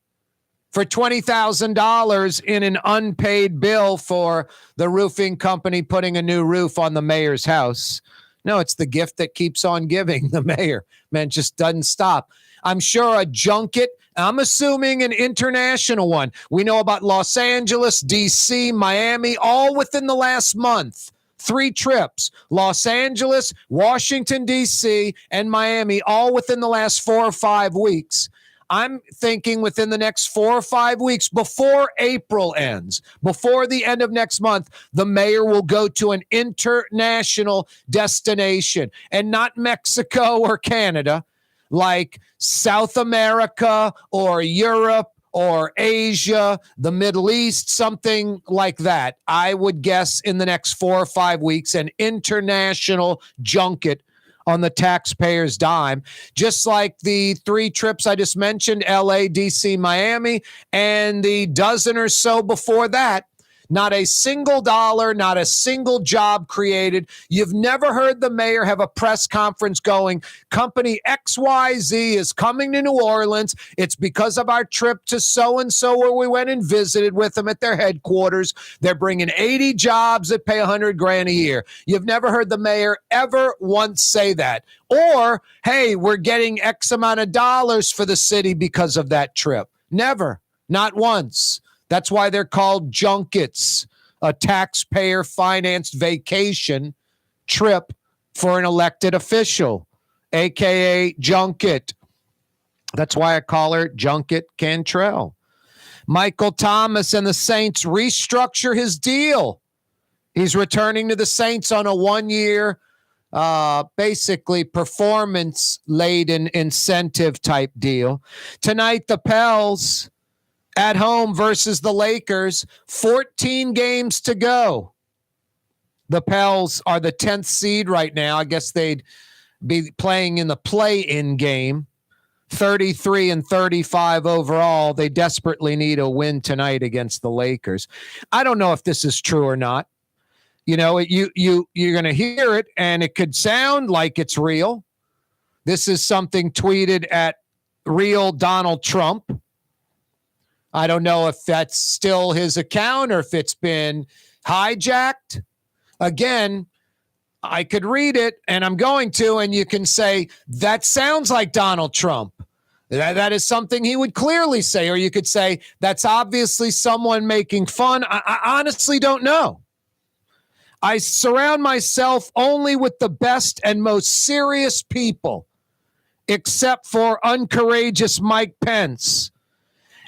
for $20,000 in an unpaid bill for the roofing company putting a new roof on the mayor's house. No, it's the gift that keeps on giving, the mayor. Man, just doesn't stop. I'm sure a junket, I'm assuming an international one. We know about Los Angeles, D.C., Miami, all within the last month. 3 trips, Los Angeles, Washington, D.C., and Miami, all within the last 4 or 5 weeks. I'm thinking within the next 4 or 5 weeks, before April ends, before the end of next month, the mayor will go to an international destination, and not Mexico or Canada, like South America or Europe or Asia, the Middle East, something like that. I would guess in the next 4 or 5 weeks, an international junket on the taxpayer's dime, just like the 3 trips I just mentioned, LA, DC, Miami, and the dozen or so before that. Not a single dollar, not a single job created. You've never heard the mayor have a press conference going, company XYZ is coming to New Orleans. It's because of our trip to so-and-so where we went and visited with them at their headquarters. They're bringing 80 jobs that pay $100,000 a year. You've never heard the mayor ever once say that. Or, hey, we're getting X amount of dollars for the city because of that trip. Never, not once. That's why they're called junkets. a taxpayer-financed vacation trip for an elected official, a.k.a. Junket. That's why I call her Junket Cantrell. Michael Thomas and the Saints restructure his deal. He's returning to the Saints on a one-year, basically performance-laden incentive-type deal. Tonight, the Pels at home versus the Lakers. 14 games to go. The Pels are the 10th seed right now. I guess they'd be playing in the play-in game. 33-35 overall. They desperately need a win tonight against the Lakers. I don't know if this is true or not. You know, you're going to hear it, and it could sound like it's real. This is something tweeted at Real Donald Trump. I don't know if that's still his account or if it's been hijacked. Again, I could read it, and I'm going to, and you can say, that sounds like Donald Trump. That is something he would clearly say. Or you could say, that's obviously someone making fun. I honestly don't know. I surround myself only with the best and most serious people, except for uncourageous Mike Pence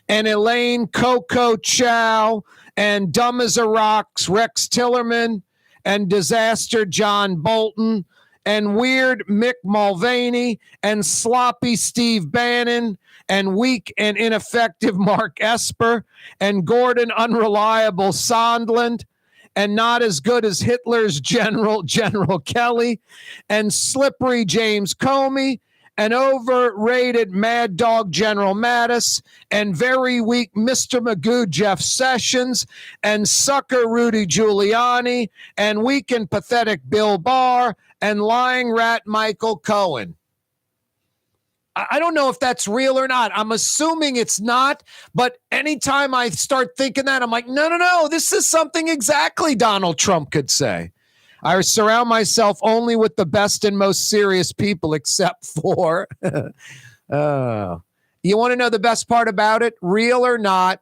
and Elaine Coco Chow and dumb as a rocks Rex Tillerman and disaster John Bolton and weird Mick Mulvaney and sloppy Steve Bannon and weak and ineffective Mark Esper and Gordon Unreliable Sondland and not as good as Hitler's General Kelly and slippery James Comey and overrated Mad Dog General Mattis and very weak Mr. Magoo Jeff Sessions and sucker Rudy Giuliani and weak and pathetic Bill Barr and lying rat Michael Cohen. I don't know if that's real or not. I'm assuming it's not, but anytime I start thinking that, I'm like, no, this is something exactly Donald Trump could say. I surround myself only with the best and most serious people, except for, you want to know the best part about it? Real or not,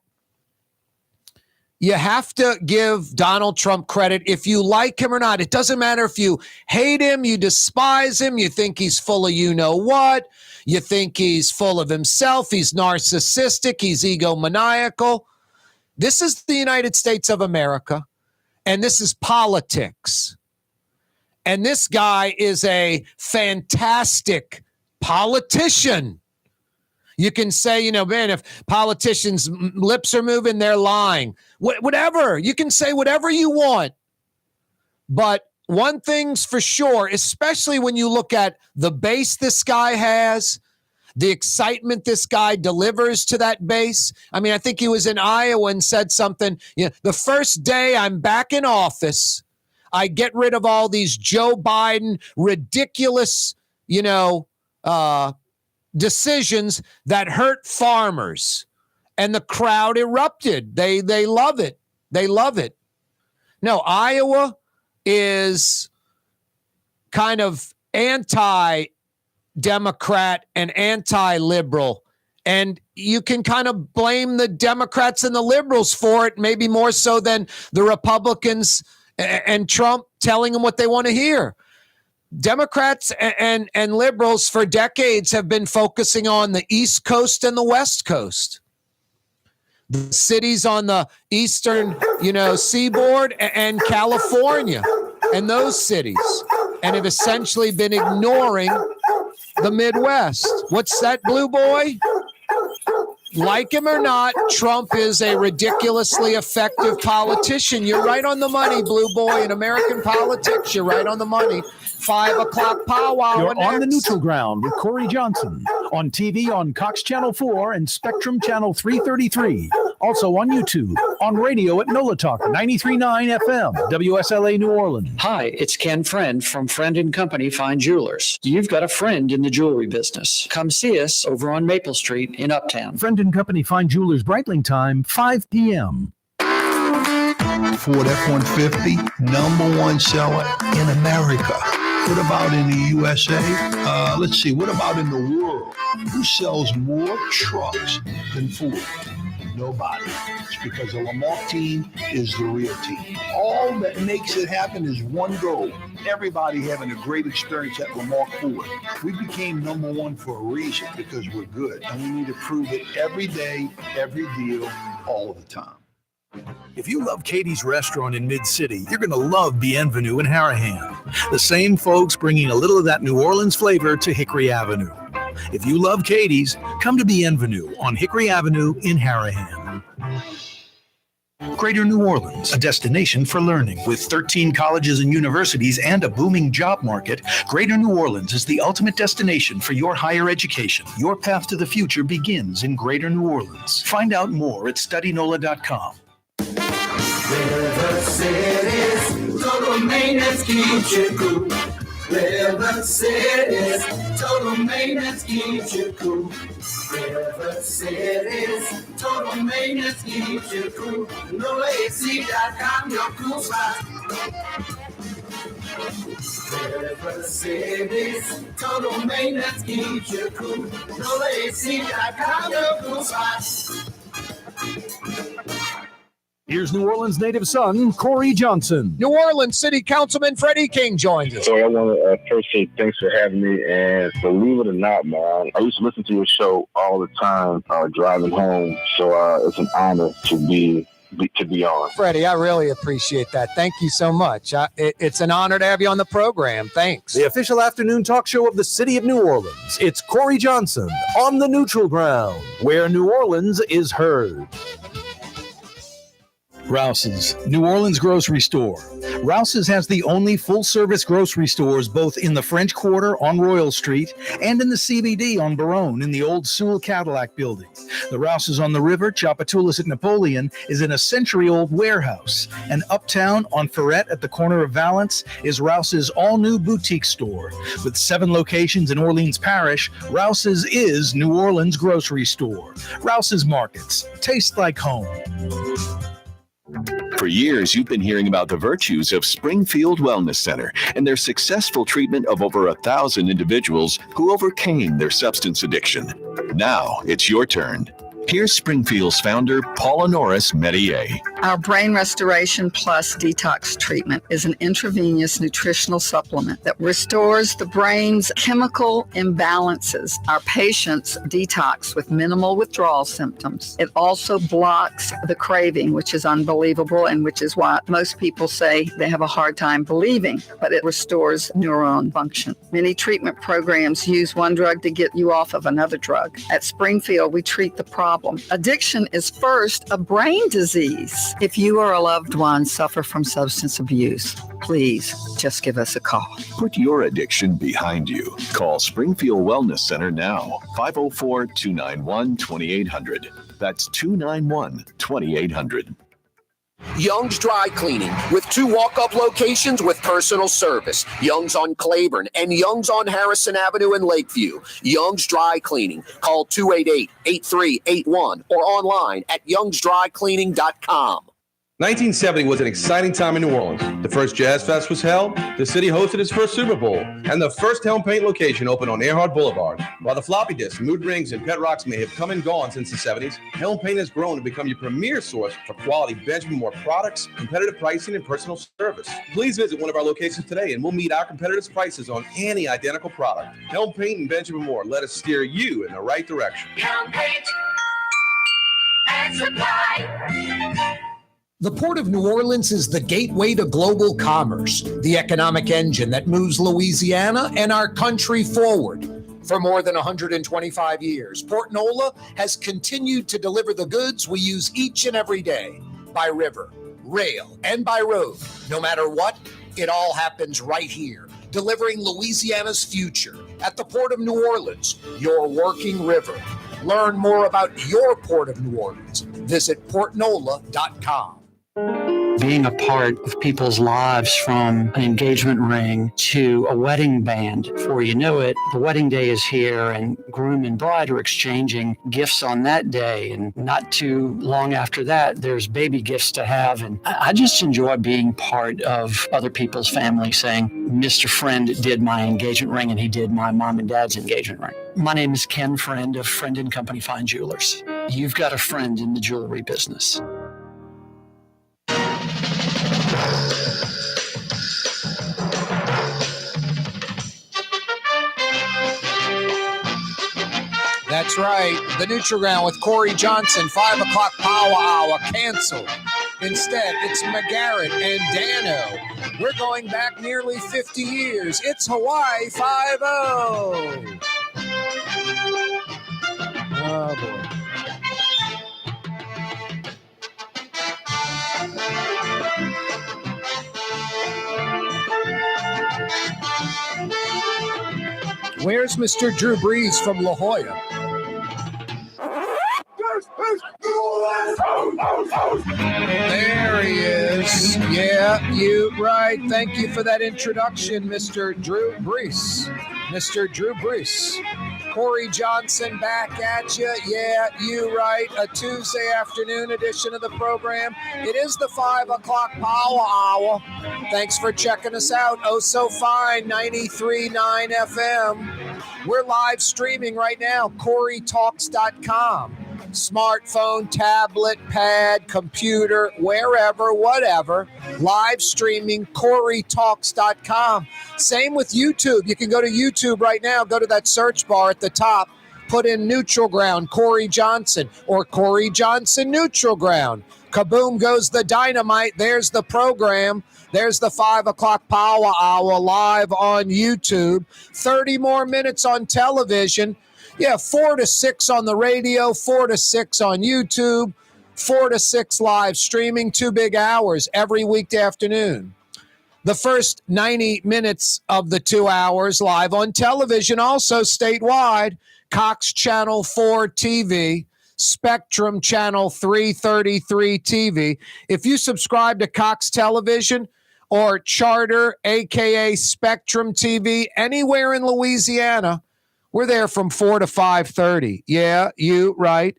you have to give Donald Trump credit if you like him or not. It doesn't matter if you hate him, you despise him, you think he's full of you-know-what, you think he's full of himself, he's narcissistic, he's egomaniacal. This is the United States of America, and this is politics. And this guy is a fantastic politician. You can say, man, if politicians' lips are moving, they're lying. Whatever. You can say whatever you want. But one thing's for sure, especially when you look at the base this guy has, the excitement this guy delivers to that base. I mean, I think he was in Iowa and said something, the first day I'm back in office, I get rid of all these Joe Biden ridiculous, decisions that hurt farmers. And the crowd erupted. They love it. They love it. No, Iowa is kind of anti-Democrat and anti-liberal. And you can kind of blame the Democrats and the liberals for it, maybe more so than the Republicans and Trump telling them what they want to hear. Democrats and liberals for decades have been focusing on the East Coast and the West Coast. The cities on the eastern, seaboard and California and those cities, and have essentially been ignoring the Midwest. What's that, Blue Boy? Like him or not, Trump is a ridiculously effective politician. You're right on the money, Blue Boy. In American politics, you're right on the money. 5 o'clock powwow. You're on the neutral ground with Corey Johnson. On TV on Cox Channel 4 and Spectrum Channel 333. Also on YouTube. On radio at NOLA Talk 93.9 FM. WSLA New Orleans. Hi, it's Ken Friend from Friend & Company Fine Jewelers. You've got a friend in the jewelry business. Come see us over on Maple Street in Uptown. Friend & Company Fine Jewelers Breitling time, 5 p.m. Ford F-150, #1 seller in America. What about in the USA? Let's see. What about in the world? Who sells more trucks than Ford? Nobody. It's because the Lamar team is the real team. All that makes it happen is one goal. Everybody having a great experience at Lamar Ford. We became number one for a reason, because we're good. And we need to prove it every day, every deal, all the time. If you love Katie's Restaurant in Mid-City, you're going to love Bienvenue in Harahan. The same folks bringing a little of that New Orleans flavor to Hickory Avenue. If you love Katie's, come to Bienvenue on Hickory Avenue in Harahan. Greater New Orleans, a destination for learning. With 13 colleges and universities and a booming job market, Greater New Orleans is the ultimate destination for your higher education. Your path to the future begins in Greater New Orleans. Find out more at studynola.com. River City's total maintenance keeps you cool. River City's total maintenance keeps you cool. River City's total maintenance keeps you cool. NoAC.com, your cool spot. River City's total maintenance keeps you cool. NoAC.com, your cool spot. Here's New Orleans native son, Corey Johnson. New Orleans City Councilman Freddie King joins us. So I want to first say thanks for having me. And believe it or not, man, I used to listen to your show all the time driving home. So it's an honor to be on. Freddie, I really appreciate that. Thank you so much. It's an honor to have you on the program. Thanks. The official afternoon talk show of the city of New Orleans. It's Corey Johnson on the neutral ground, where New Orleans is heard. Rouse's, New Orleans grocery store. Rouse's has the only full-service grocery stores both in the French Quarter on Royal Street and in the CBD on Baronne in the old Sewell Cadillac building. The Rouse's on the river, Tchoupitoulas at Napoleon, is in a century-old warehouse. And uptown on Ferret at the corner of Valence is Rouse's all-new boutique store. With 7 locations in Orleans Parish, Rouse's is New Orleans grocery store. Rouse's Markets. Taste like home. For years, you've been hearing about the virtues of Springfield Wellness Center and their successful treatment of over 1,000 individuals who overcame their substance addiction. Now it's your turn. Here's Springfield's founder, Paula Norris Metier. Our Brain Restoration Plus Detox Treatment is an intravenous nutritional supplement that restores the brain's chemical imbalances. Our patients detox with minimal withdrawal symptoms. It also blocks the craving, which is unbelievable and which is why most people say they have a hard time believing, but it restores neuron function. Many treatment programs use one drug to get you off of another drug. At Springfield, we treat the problem. Addiction is first a brain disease. If you or a loved one suffer from substance abuse, please just give us a call. Put your addiction behind you. Call Springfield Wellness Center now, 504-291-2800. That's 291-2800. Young's Dry Cleaning, with 2 walk-up locations with personal service. Young's on Claiborne and Young's on Harrison Avenue in Lakeview. Young's Dry Cleaning. Call 288-8381 or online at youngsdrycleaning.com. 1970 was an exciting time in New Orleans. The first Jazz Fest was held, the city hosted its first Super Bowl, and the first Helm Paint location opened on Earhart Boulevard. While the floppy disks, mood rings, and pet rocks may have come and gone since the 70s, Helm Paint has grown to become your premier source for quality Benjamin Moore products, competitive pricing, and personal service. Please visit one of our locations today, and we'll meet our competitors' prices on any identical product. Helm Paint and Benjamin Moore, let us steer you in the right direction. Helm Paint and Supply. The Port of New Orleans is the gateway to global commerce, the economic engine that moves Louisiana and our country forward. For more than 125 years, Port Nola has continued to deliver the goods we use each and every day, by river, rail, and by road. No matter what, it all happens right here, delivering Louisiana's future at the Port of New Orleans, your working river. Learn more about your Port of New Orleans. Visit portnola.com. being a part of people's lives from an engagement ring to a wedding band. Before you know it, the wedding day is here and groom and bride are exchanging gifts on that day. And not too long after that, there's baby gifts to have. And I just enjoy being part of other people's family saying, Mr. Friend did my engagement ring and he did my mom and dad's engagement ring. My name is Ken Friend of Friend & Company Fine Jewelers. You've got a friend in the jewelry business. That's right. The Neutral Ground with Corey Johnson, 5 o'clock Power Hour, canceled. Instead, it's McGarrett and Dano. We're going back nearly 50 years. It's Hawaii 5-0. Oh, boy. Where's Mr. Drew Brees from La Jolla? There he is. Yeah, you right. Thank you for that introduction, Mr. Drew Brees. Mr. Drew Brees. Corey Johnson back at you. Yeah, you right. A Tuesday afternoon edition of the program. It is the 5 o'clock Power Hour. Thanks for checking us out. Oh, so fine. 93.9 FM. We're live streaming right now. CoreyTalks.com. Smartphone, tablet, pad, computer, wherever, whatever. Live streaming, CoreyTalks.com. Same with YouTube. You can go to YouTube right now. Go to that search bar at the top. Put in Neutral Ground, Corey Johnson, or Corey Johnson Neutral Ground. Kaboom goes the dynamite. There's the program. There's the 5 o'clock Power Hour live on YouTube. 30 more minutes on television. Yeah, 4 to 6 on the radio, 4 to 6 on YouTube, 4 to 6 live streaming, 2 big hours every weekday afternoon. The first 90 minutes of the 2 hours live on television, also statewide, Cox Channel 4 TV, Spectrum Channel 333 TV. If you subscribe to Cox Television or Charter, a.k.a. Spectrum TV, anywhere in Louisiana, we're there from 4 to 5:30. Yeah, you right.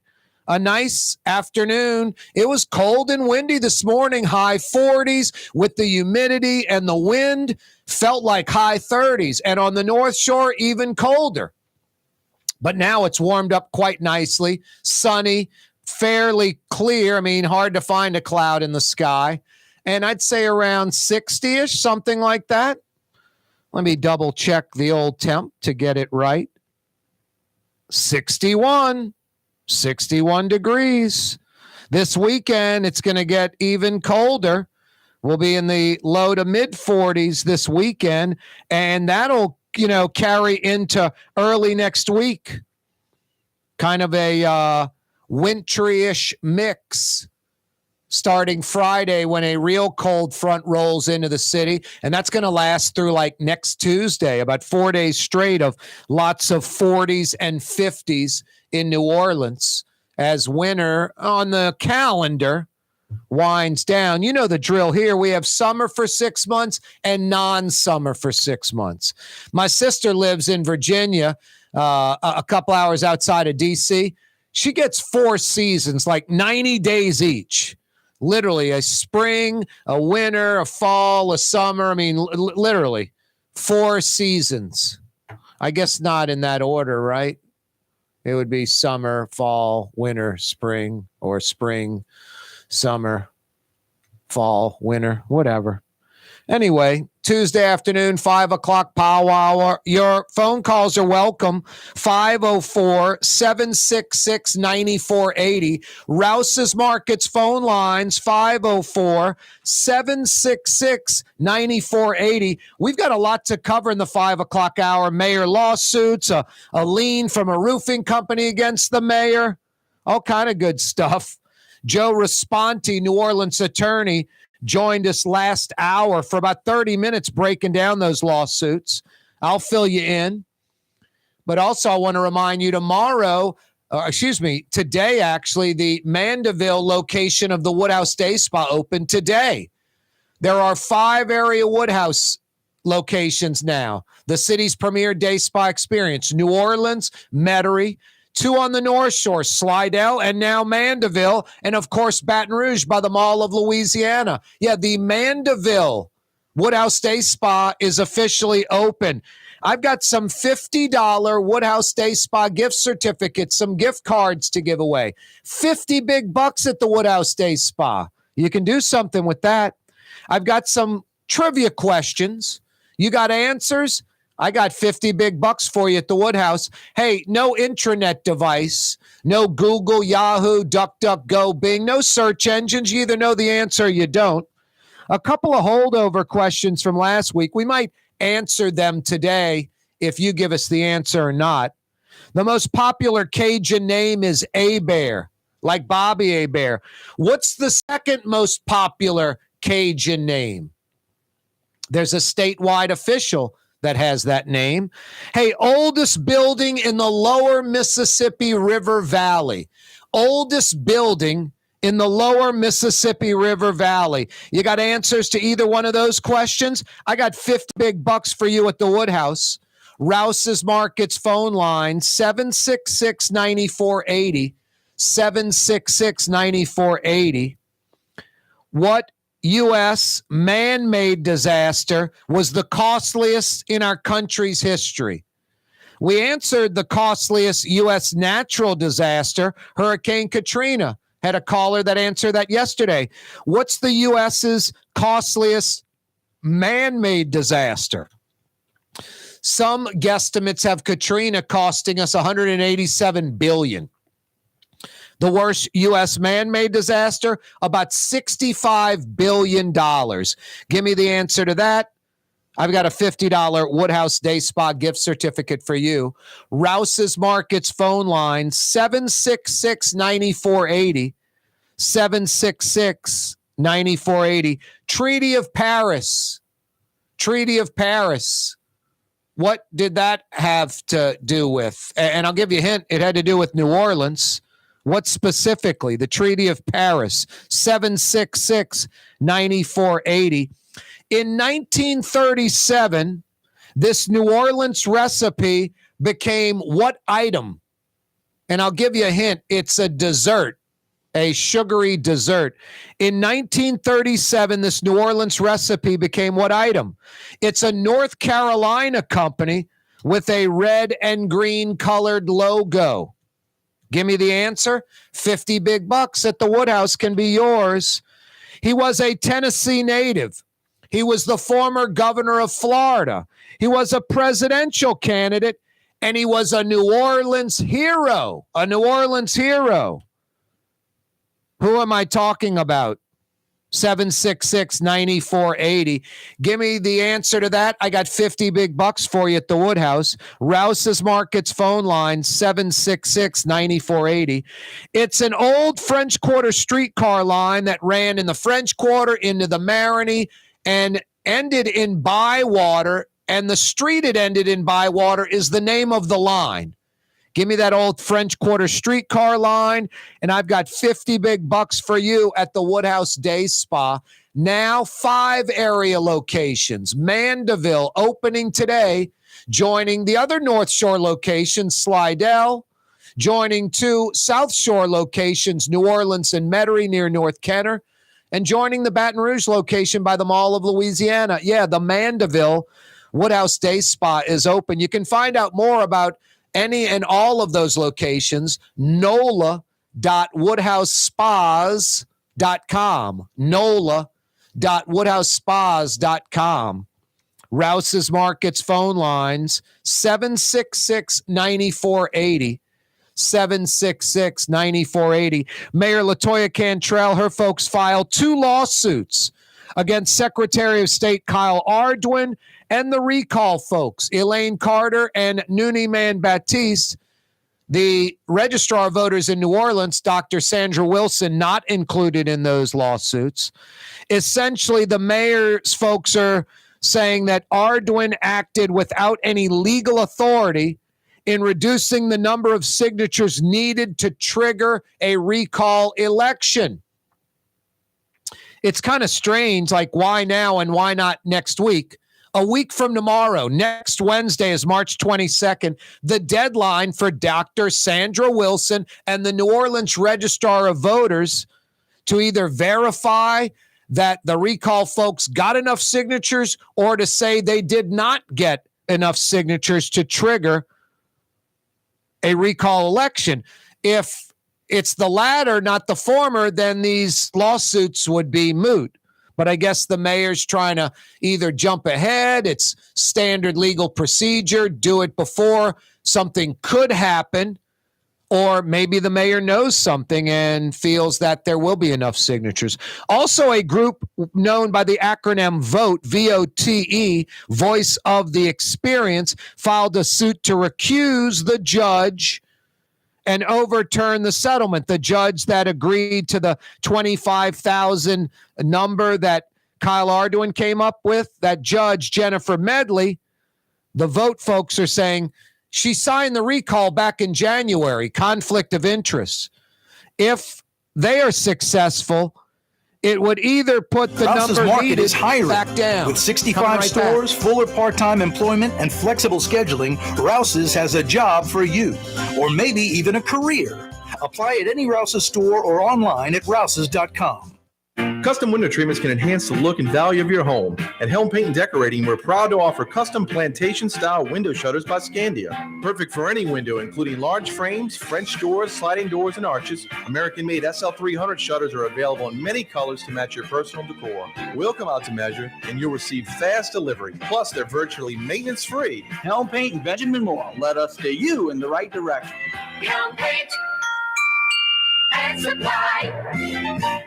A nice afternoon. It was cold and windy this morning, high 40s with the humidity and the wind. Felt like high 30s. And on the North Shore, even colder. But now it's warmed up quite nicely. Sunny, fairly clear. I mean, hard to find a cloud in the sky. And I'd say around 60-ish, something like that. Let me double check the old temp to get it right. 61 degrees. This weekend, it's going to get even colder. We'll be in the low to mid 40s this weekend, and that'll, carry into early next week. Kind of a wintry-ish mix starting Friday when a real cold front rolls into the city. And that's going to last through like next Tuesday, about 4 days straight of lots of 40s and 50s in New Orleans as winter on the calendar winds down. You know the drill here. We have summer for 6 months and non-summer for 6 months. My sister lives in Virginia, a couple hours outside of D.C. She gets 4 seasons, like 90 days each. Literally a spring, a winter, a fall, a summer. I mean, literally 4 seasons. I guess not in that order, right? It would be summer, fall, winter, spring, or spring, summer, fall, winter, whatever. Anyway, Tuesday afternoon, 5 o'clock Power Hour. Your phone calls are welcome. 504-766-9480. Rouse's Markets phone lines, 504-766-9480. We've got a lot to cover in the 5 o'clock hour. Mayor lawsuits, a lien from a roofing company against the mayor, all kind of good stuff. Joe Raspanti, New Orleans attorney, joined us last hour for about 30 minutes breaking down those lawsuits. I'll fill you in. But also I want to remind you today actually, the Mandeville location of the Woodhouse Day Spa opened today. There are 5 area Woodhouse locations now. The city's premier day spa experience. New Orleans, Metairie, 2 on the North Shore, Slidell, and now Mandeville, and of course Baton Rouge by the Mall of Louisiana. Yeah, the Mandeville Woodhouse Day Spa is officially open. I've got some $50 Woodhouse Day Spa gift certificates, some gift cards to give away. 50 big bucks at the Woodhouse Day Spa. You can do something with that. I've got some trivia questions. You got answers? I got 50 big bucks for you at the Woodhouse. Hey, no intranet device, no Google, Yahoo, DuckDuckGo, Bing, no search engines. You either know the answer or you don't. A couple of holdover questions from last week. We might answer them today if you give us the answer or not. The most popular Cajun name is Hebert, like Bobby Hebert. What's the second most popular Cajun name? There's a statewide official that has that name. Hey, oldest building in the lower Mississippi River Valley. Oldest building in the lower Mississippi River Valley. You got answers to either one of those questions? I got 50 big bucks for you at the Woodhouse. Rouse's Markets phone line, 766-9480, 766-9480. What U.S. man-made disaster was the costliest in our country's history? We answered the costliest U.S. natural disaster, Hurricane Katrina. Had a caller that answered that yesterday. What's the U.S.'s costliest man-made disaster? Some guesstimates have Katrina costing us $187 billion. The worst U.S. man-made disaster, about $65 billion. Give me the answer to that. I've got a $50 Woodhouse Day Spa gift certificate for you. Rouse's Markets phone line, 766-9480, 766-9480. Treaty of Paris. Treaty of Paris. What did that have to do with? And I'll give you a hint. It had to do with New Orleans. What specifically? The Treaty of Paris, 766-9480. In 1937, this New Orleans recipe became what item? And I'll give you a hint. It's a dessert, a sugary dessert. In 1937, this New Orleans recipe became what item? It's a North Carolina company with a red and green colored logo. Give me the answer. 50 big bucks at the Woodhouse can be yours. He was a Tennessee native. He was the former governor of Florida. He was a presidential candidate, and he was a New Orleans hero. A New Orleans hero. Who am I talking about? 766-9480. Give me the answer to that. I got 50 big bucks for you at the Woodhouse. Rouse's Markets phone line, 766-9480. It's an old French Quarter streetcar line that ran in the French Quarter into the Marigny and ended in Bywater, and the street it ended in Bywater is the name of the line. Give me that old French Quarter streetcar line, and I've got 50 big bucks for you at the Woodhouse Day Spa. Now 5 area locations. Mandeville opening today, joining the other North Shore locations, Slidell, joining 2 South Shore locations, New Orleans and Metairie near North Kenner, and joining the Baton Rouge location by the Mall of Louisiana. Yeah, the Mandeville Woodhouse Day Spa is open. You can find out more about any and all of those locations, nola.woodhousespas.com, nola.woodhousespas.com. Rouse's Markets phone lines, 766-9480, 766-9480. Mayor LaToya Cantrell, her folks filed 2 lawsuits against Secretary of State Kyle Ardoin and the recall folks, Elaine Carter and Nuniman Baptiste. The registrar of voters in New Orleans, Dr. Sandra Wilson, not included in those lawsuits. Essentially, the mayor's folks are saying that Ardoin acted without any legal authority in reducing the number of signatures needed to trigger a recall election. it's kind of strange. Like, why now and why not next week? A week from tomorrow, next Wednesday is March 22nd, the deadline for Dr. Sandra Wilson and the New Orleans Registrar of Voters to either verify that the recall folks got enough signatures or to say they did not get enough signatures to trigger a recall election. If it's the latter, not the former, then these lawsuits would be moot. But I guess the mayor's trying to either jump ahead, it's standard legal procedure, do it before something could happen, or maybe the mayor knows something and feels that there will be enough signatures. Also, a group known by the acronym VOTE, V-O-T-E, Voice of the Experience, filed a suit to recuse the judge and overturn the settlement. The judge that agreed to the $25,000 number that Kyle Ardoin came up with, that judge, Jennifer Medley, the VOTE folks are saying she signed the recall back in January, conflict of interest. If they are successful, it would either put the Rouse's number Market needed is hiring. back down. With 65 Coming right stores, back. full or part-time employment, and flexible scheduling, Rouse's has a job for you, or maybe even a career. Apply at any Rouse's store or online at rouses.com. Custom window treatments can enhance the look and value of your home. At Helm Paint and Decorating, we're proud to offer custom plantation-style window shutters by Scandia. Perfect for any window, including large frames, French doors, sliding doors, and arches. American-made SL300 shutters are available in many colors to match your personal decor. We'll come out to measure, and you'll receive fast delivery. Plus, they're virtually maintenance-free. Helm Paint and Benjamin Moore let us steer you in the right direction. Helm Paint and Supply.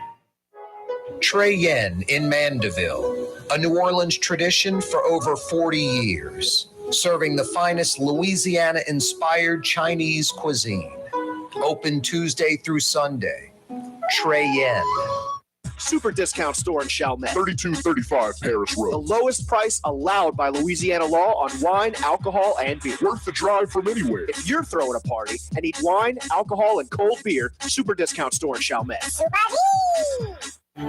Trey Yen in Mandeville, a New Orleans tradition for over 40 years, serving the finest Louisiana-inspired Chinese cuisine. Open Tuesday through Sunday. Trey Yen. Super discount store in Chalmette. 3235 Paris Road. The lowest price allowed by Louisiana law on wine, alcohol, and beer. Worth the drive from anywhere. If you're throwing a party and need wine, alcohol, and cold beer, super discount store in Chalmette.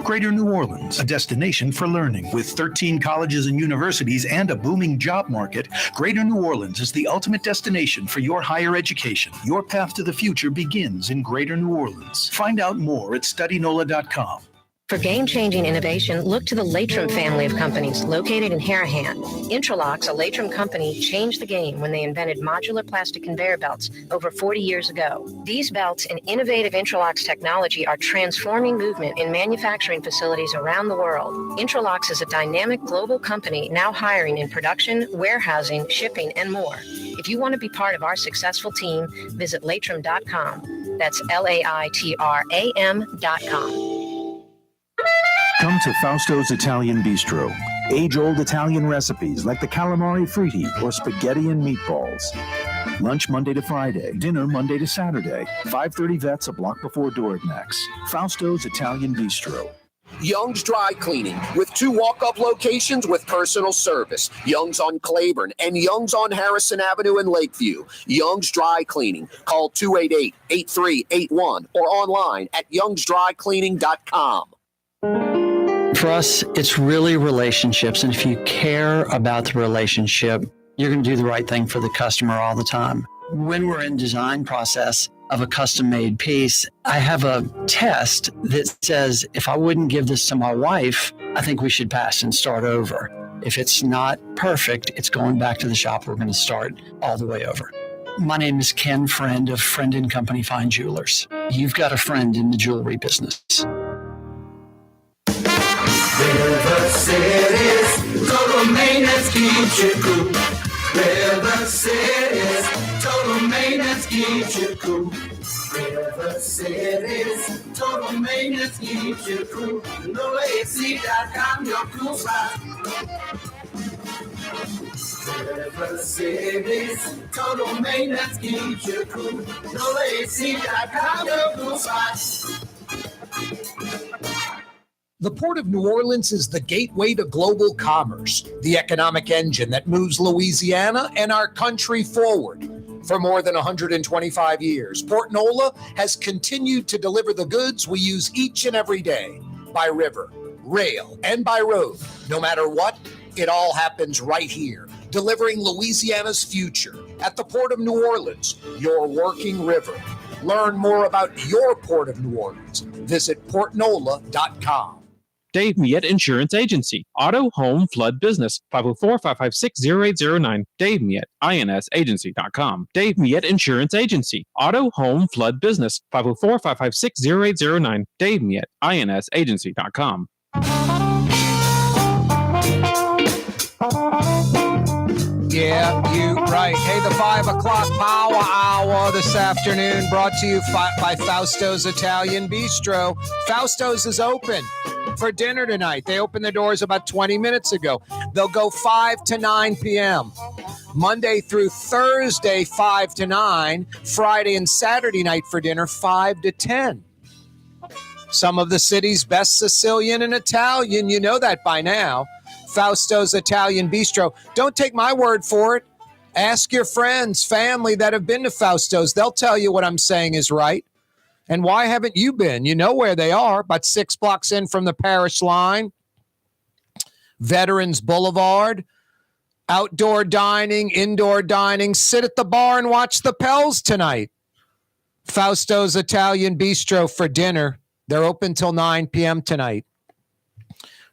Greater New Orleans, a destination for learning. With 13 colleges and universities and a booming job market, Greater New Orleans is the ultimate destination for your higher education. Your path to the future begins in Greater New Orleans. Find out more at studynola.com. For game-changing innovation, look to the LaToya family of companies located in Harahan. Intralocks, a LaToya company, changed the game when they invented modular plastic conveyor belts over 40 years ago. These belts and innovative Intralocks technology are transforming movement in manufacturing facilities around the world. Intralocks is a dynamic global company now hiring in production, warehousing, shipping, and more. If you want to be part of our successful team, visit latram.com. That's LAITRAM.com. Come to Fausto's Italian Bistro. Age-old Italian recipes like the calamari fritti or spaghetti and meatballs. Lunch Monday to Friday, dinner Monday to Saturday. 530 Vets, a block before Dorignax. Fausto's Italian Bistro. Young's Dry Cleaning, with 2 walk-up locations with personal service. Young's on Claiborne and Young's on Harrison Avenue in Lakeview. Young's Dry Cleaning. Call 288-8381 or online at youngsdrycleaning.com. For us, it's really relationships. And if you care about the relationship, you're going to do the right thing for the customer all the time. When we're in design process of a custom-made piece, I have a test that says, if I wouldn't give this to my wife, I think we should pass and start over. If it's not perfect, it's going back to the shop. We're going to start all the way over. My name is Ken Friend of Friend & Company Fine Jewelers. You've got a friend in the jewelry business. River City's total maintenance keeps you cool. River City's total maintenance keeps you cool. River City's total maintenance keeps you cool. NoAC.com, your cool spot. River City's total maintenance keeps you cool. NoAC.com, your cool spot. The Port of New Orleans is the gateway to global commerce, the economic engine that moves Louisiana and our country forward. For more than 125 years, Port Nola has continued to deliver the goods we use each and every day by river, rail, and by road. No matter what, it all happens right here, delivering Louisiana's future at the Port of New Orleans, your working river. Learn more about your Port of New Orleans. Visit portnola.com. Dave Miette Insurance Agency. Auto, home, flood, business. 504-556-0809. Dave Miette, insagency.com. Dave Miette Insurance Agency. Auto, home, flood, business. 504-556-0809. Dave Miette, insagency.com. Yeah, you right. Hey, the 5 o'clock power hour this afternoon brought to you by Fausto's Italian Bistro. Fausto's is open for dinner tonight. They opened the doors about 20 minutes ago. They'll go 5 to 9 p.m. Monday through Thursday, 5 to 9. Friday and Saturday night for dinner, 5 to 10. Some of the city's best Sicilian and Italian. You know that by now. Fausto's Italian Bistro. Don't take my word for it. Ask your friends, family that have been to Fausto's. They'll tell you what I'm saying is right. And why haven't you been? You know where they are, about 6 blocks in from the Parish line. Veterans Boulevard. Outdoor dining, indoor dining. Sit at the bar and watch the Pels tonight. Fausto's Italian Bistro for dinner. They're open till 9 p.m. tonight.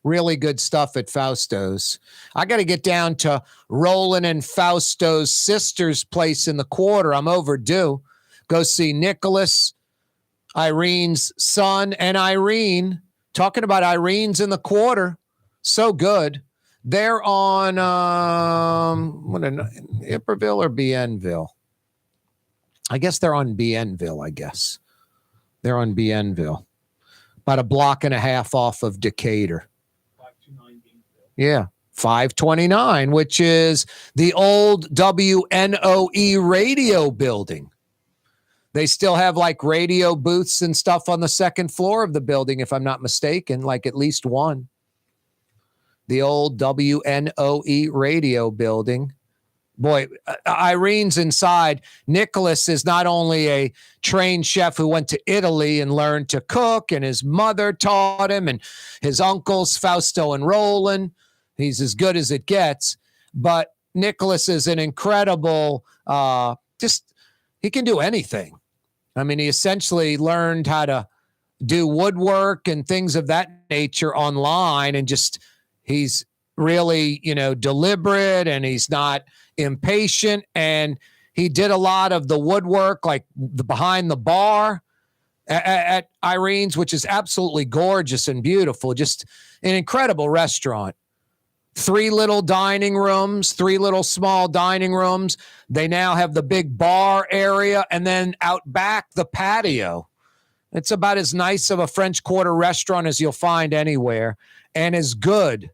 Really good stuff at Fausto's. I got to get down to Roland and Fausto's sister's place in the Quarter. I'm overdue. Go see Nicholas, Irene's son, and Irene. Talking about Irene's in the Quarter. So good. They're on Iberville or Bienville? I guess they're on Bienville, I guess. They're on Bienville. About a block and a half off of Decatur. Yeah, 529, which is the old WNOE radio building. They still have like radio booths and stuff on the second floor of the building, if I'm not mistaken, like at least one. The old WNOE radio building. Boy, Irene's inside. Nicholas is not only a trained chef who went to Italy and learned to cook, and his mother taught him, and his uncles, Fausto and Roland. He's as good as it gets. But Nicholas is an incredible, he can do anything. I mean, he essentially learned how to do woodwork and things of that nature online, and he's really, deliberate, and he's not impatient. And he did a lot of the woodwork, like the behind the bar at Irene's, which is absolutely gorgeous and beautiful. Just an incredible restaurant. 3 little dining rooms, 3 little small dining rooms. They now have the big bar area, and then out back, the patio. It's about as nice of a French Quarter restaurant as you'll find anywhere, and as good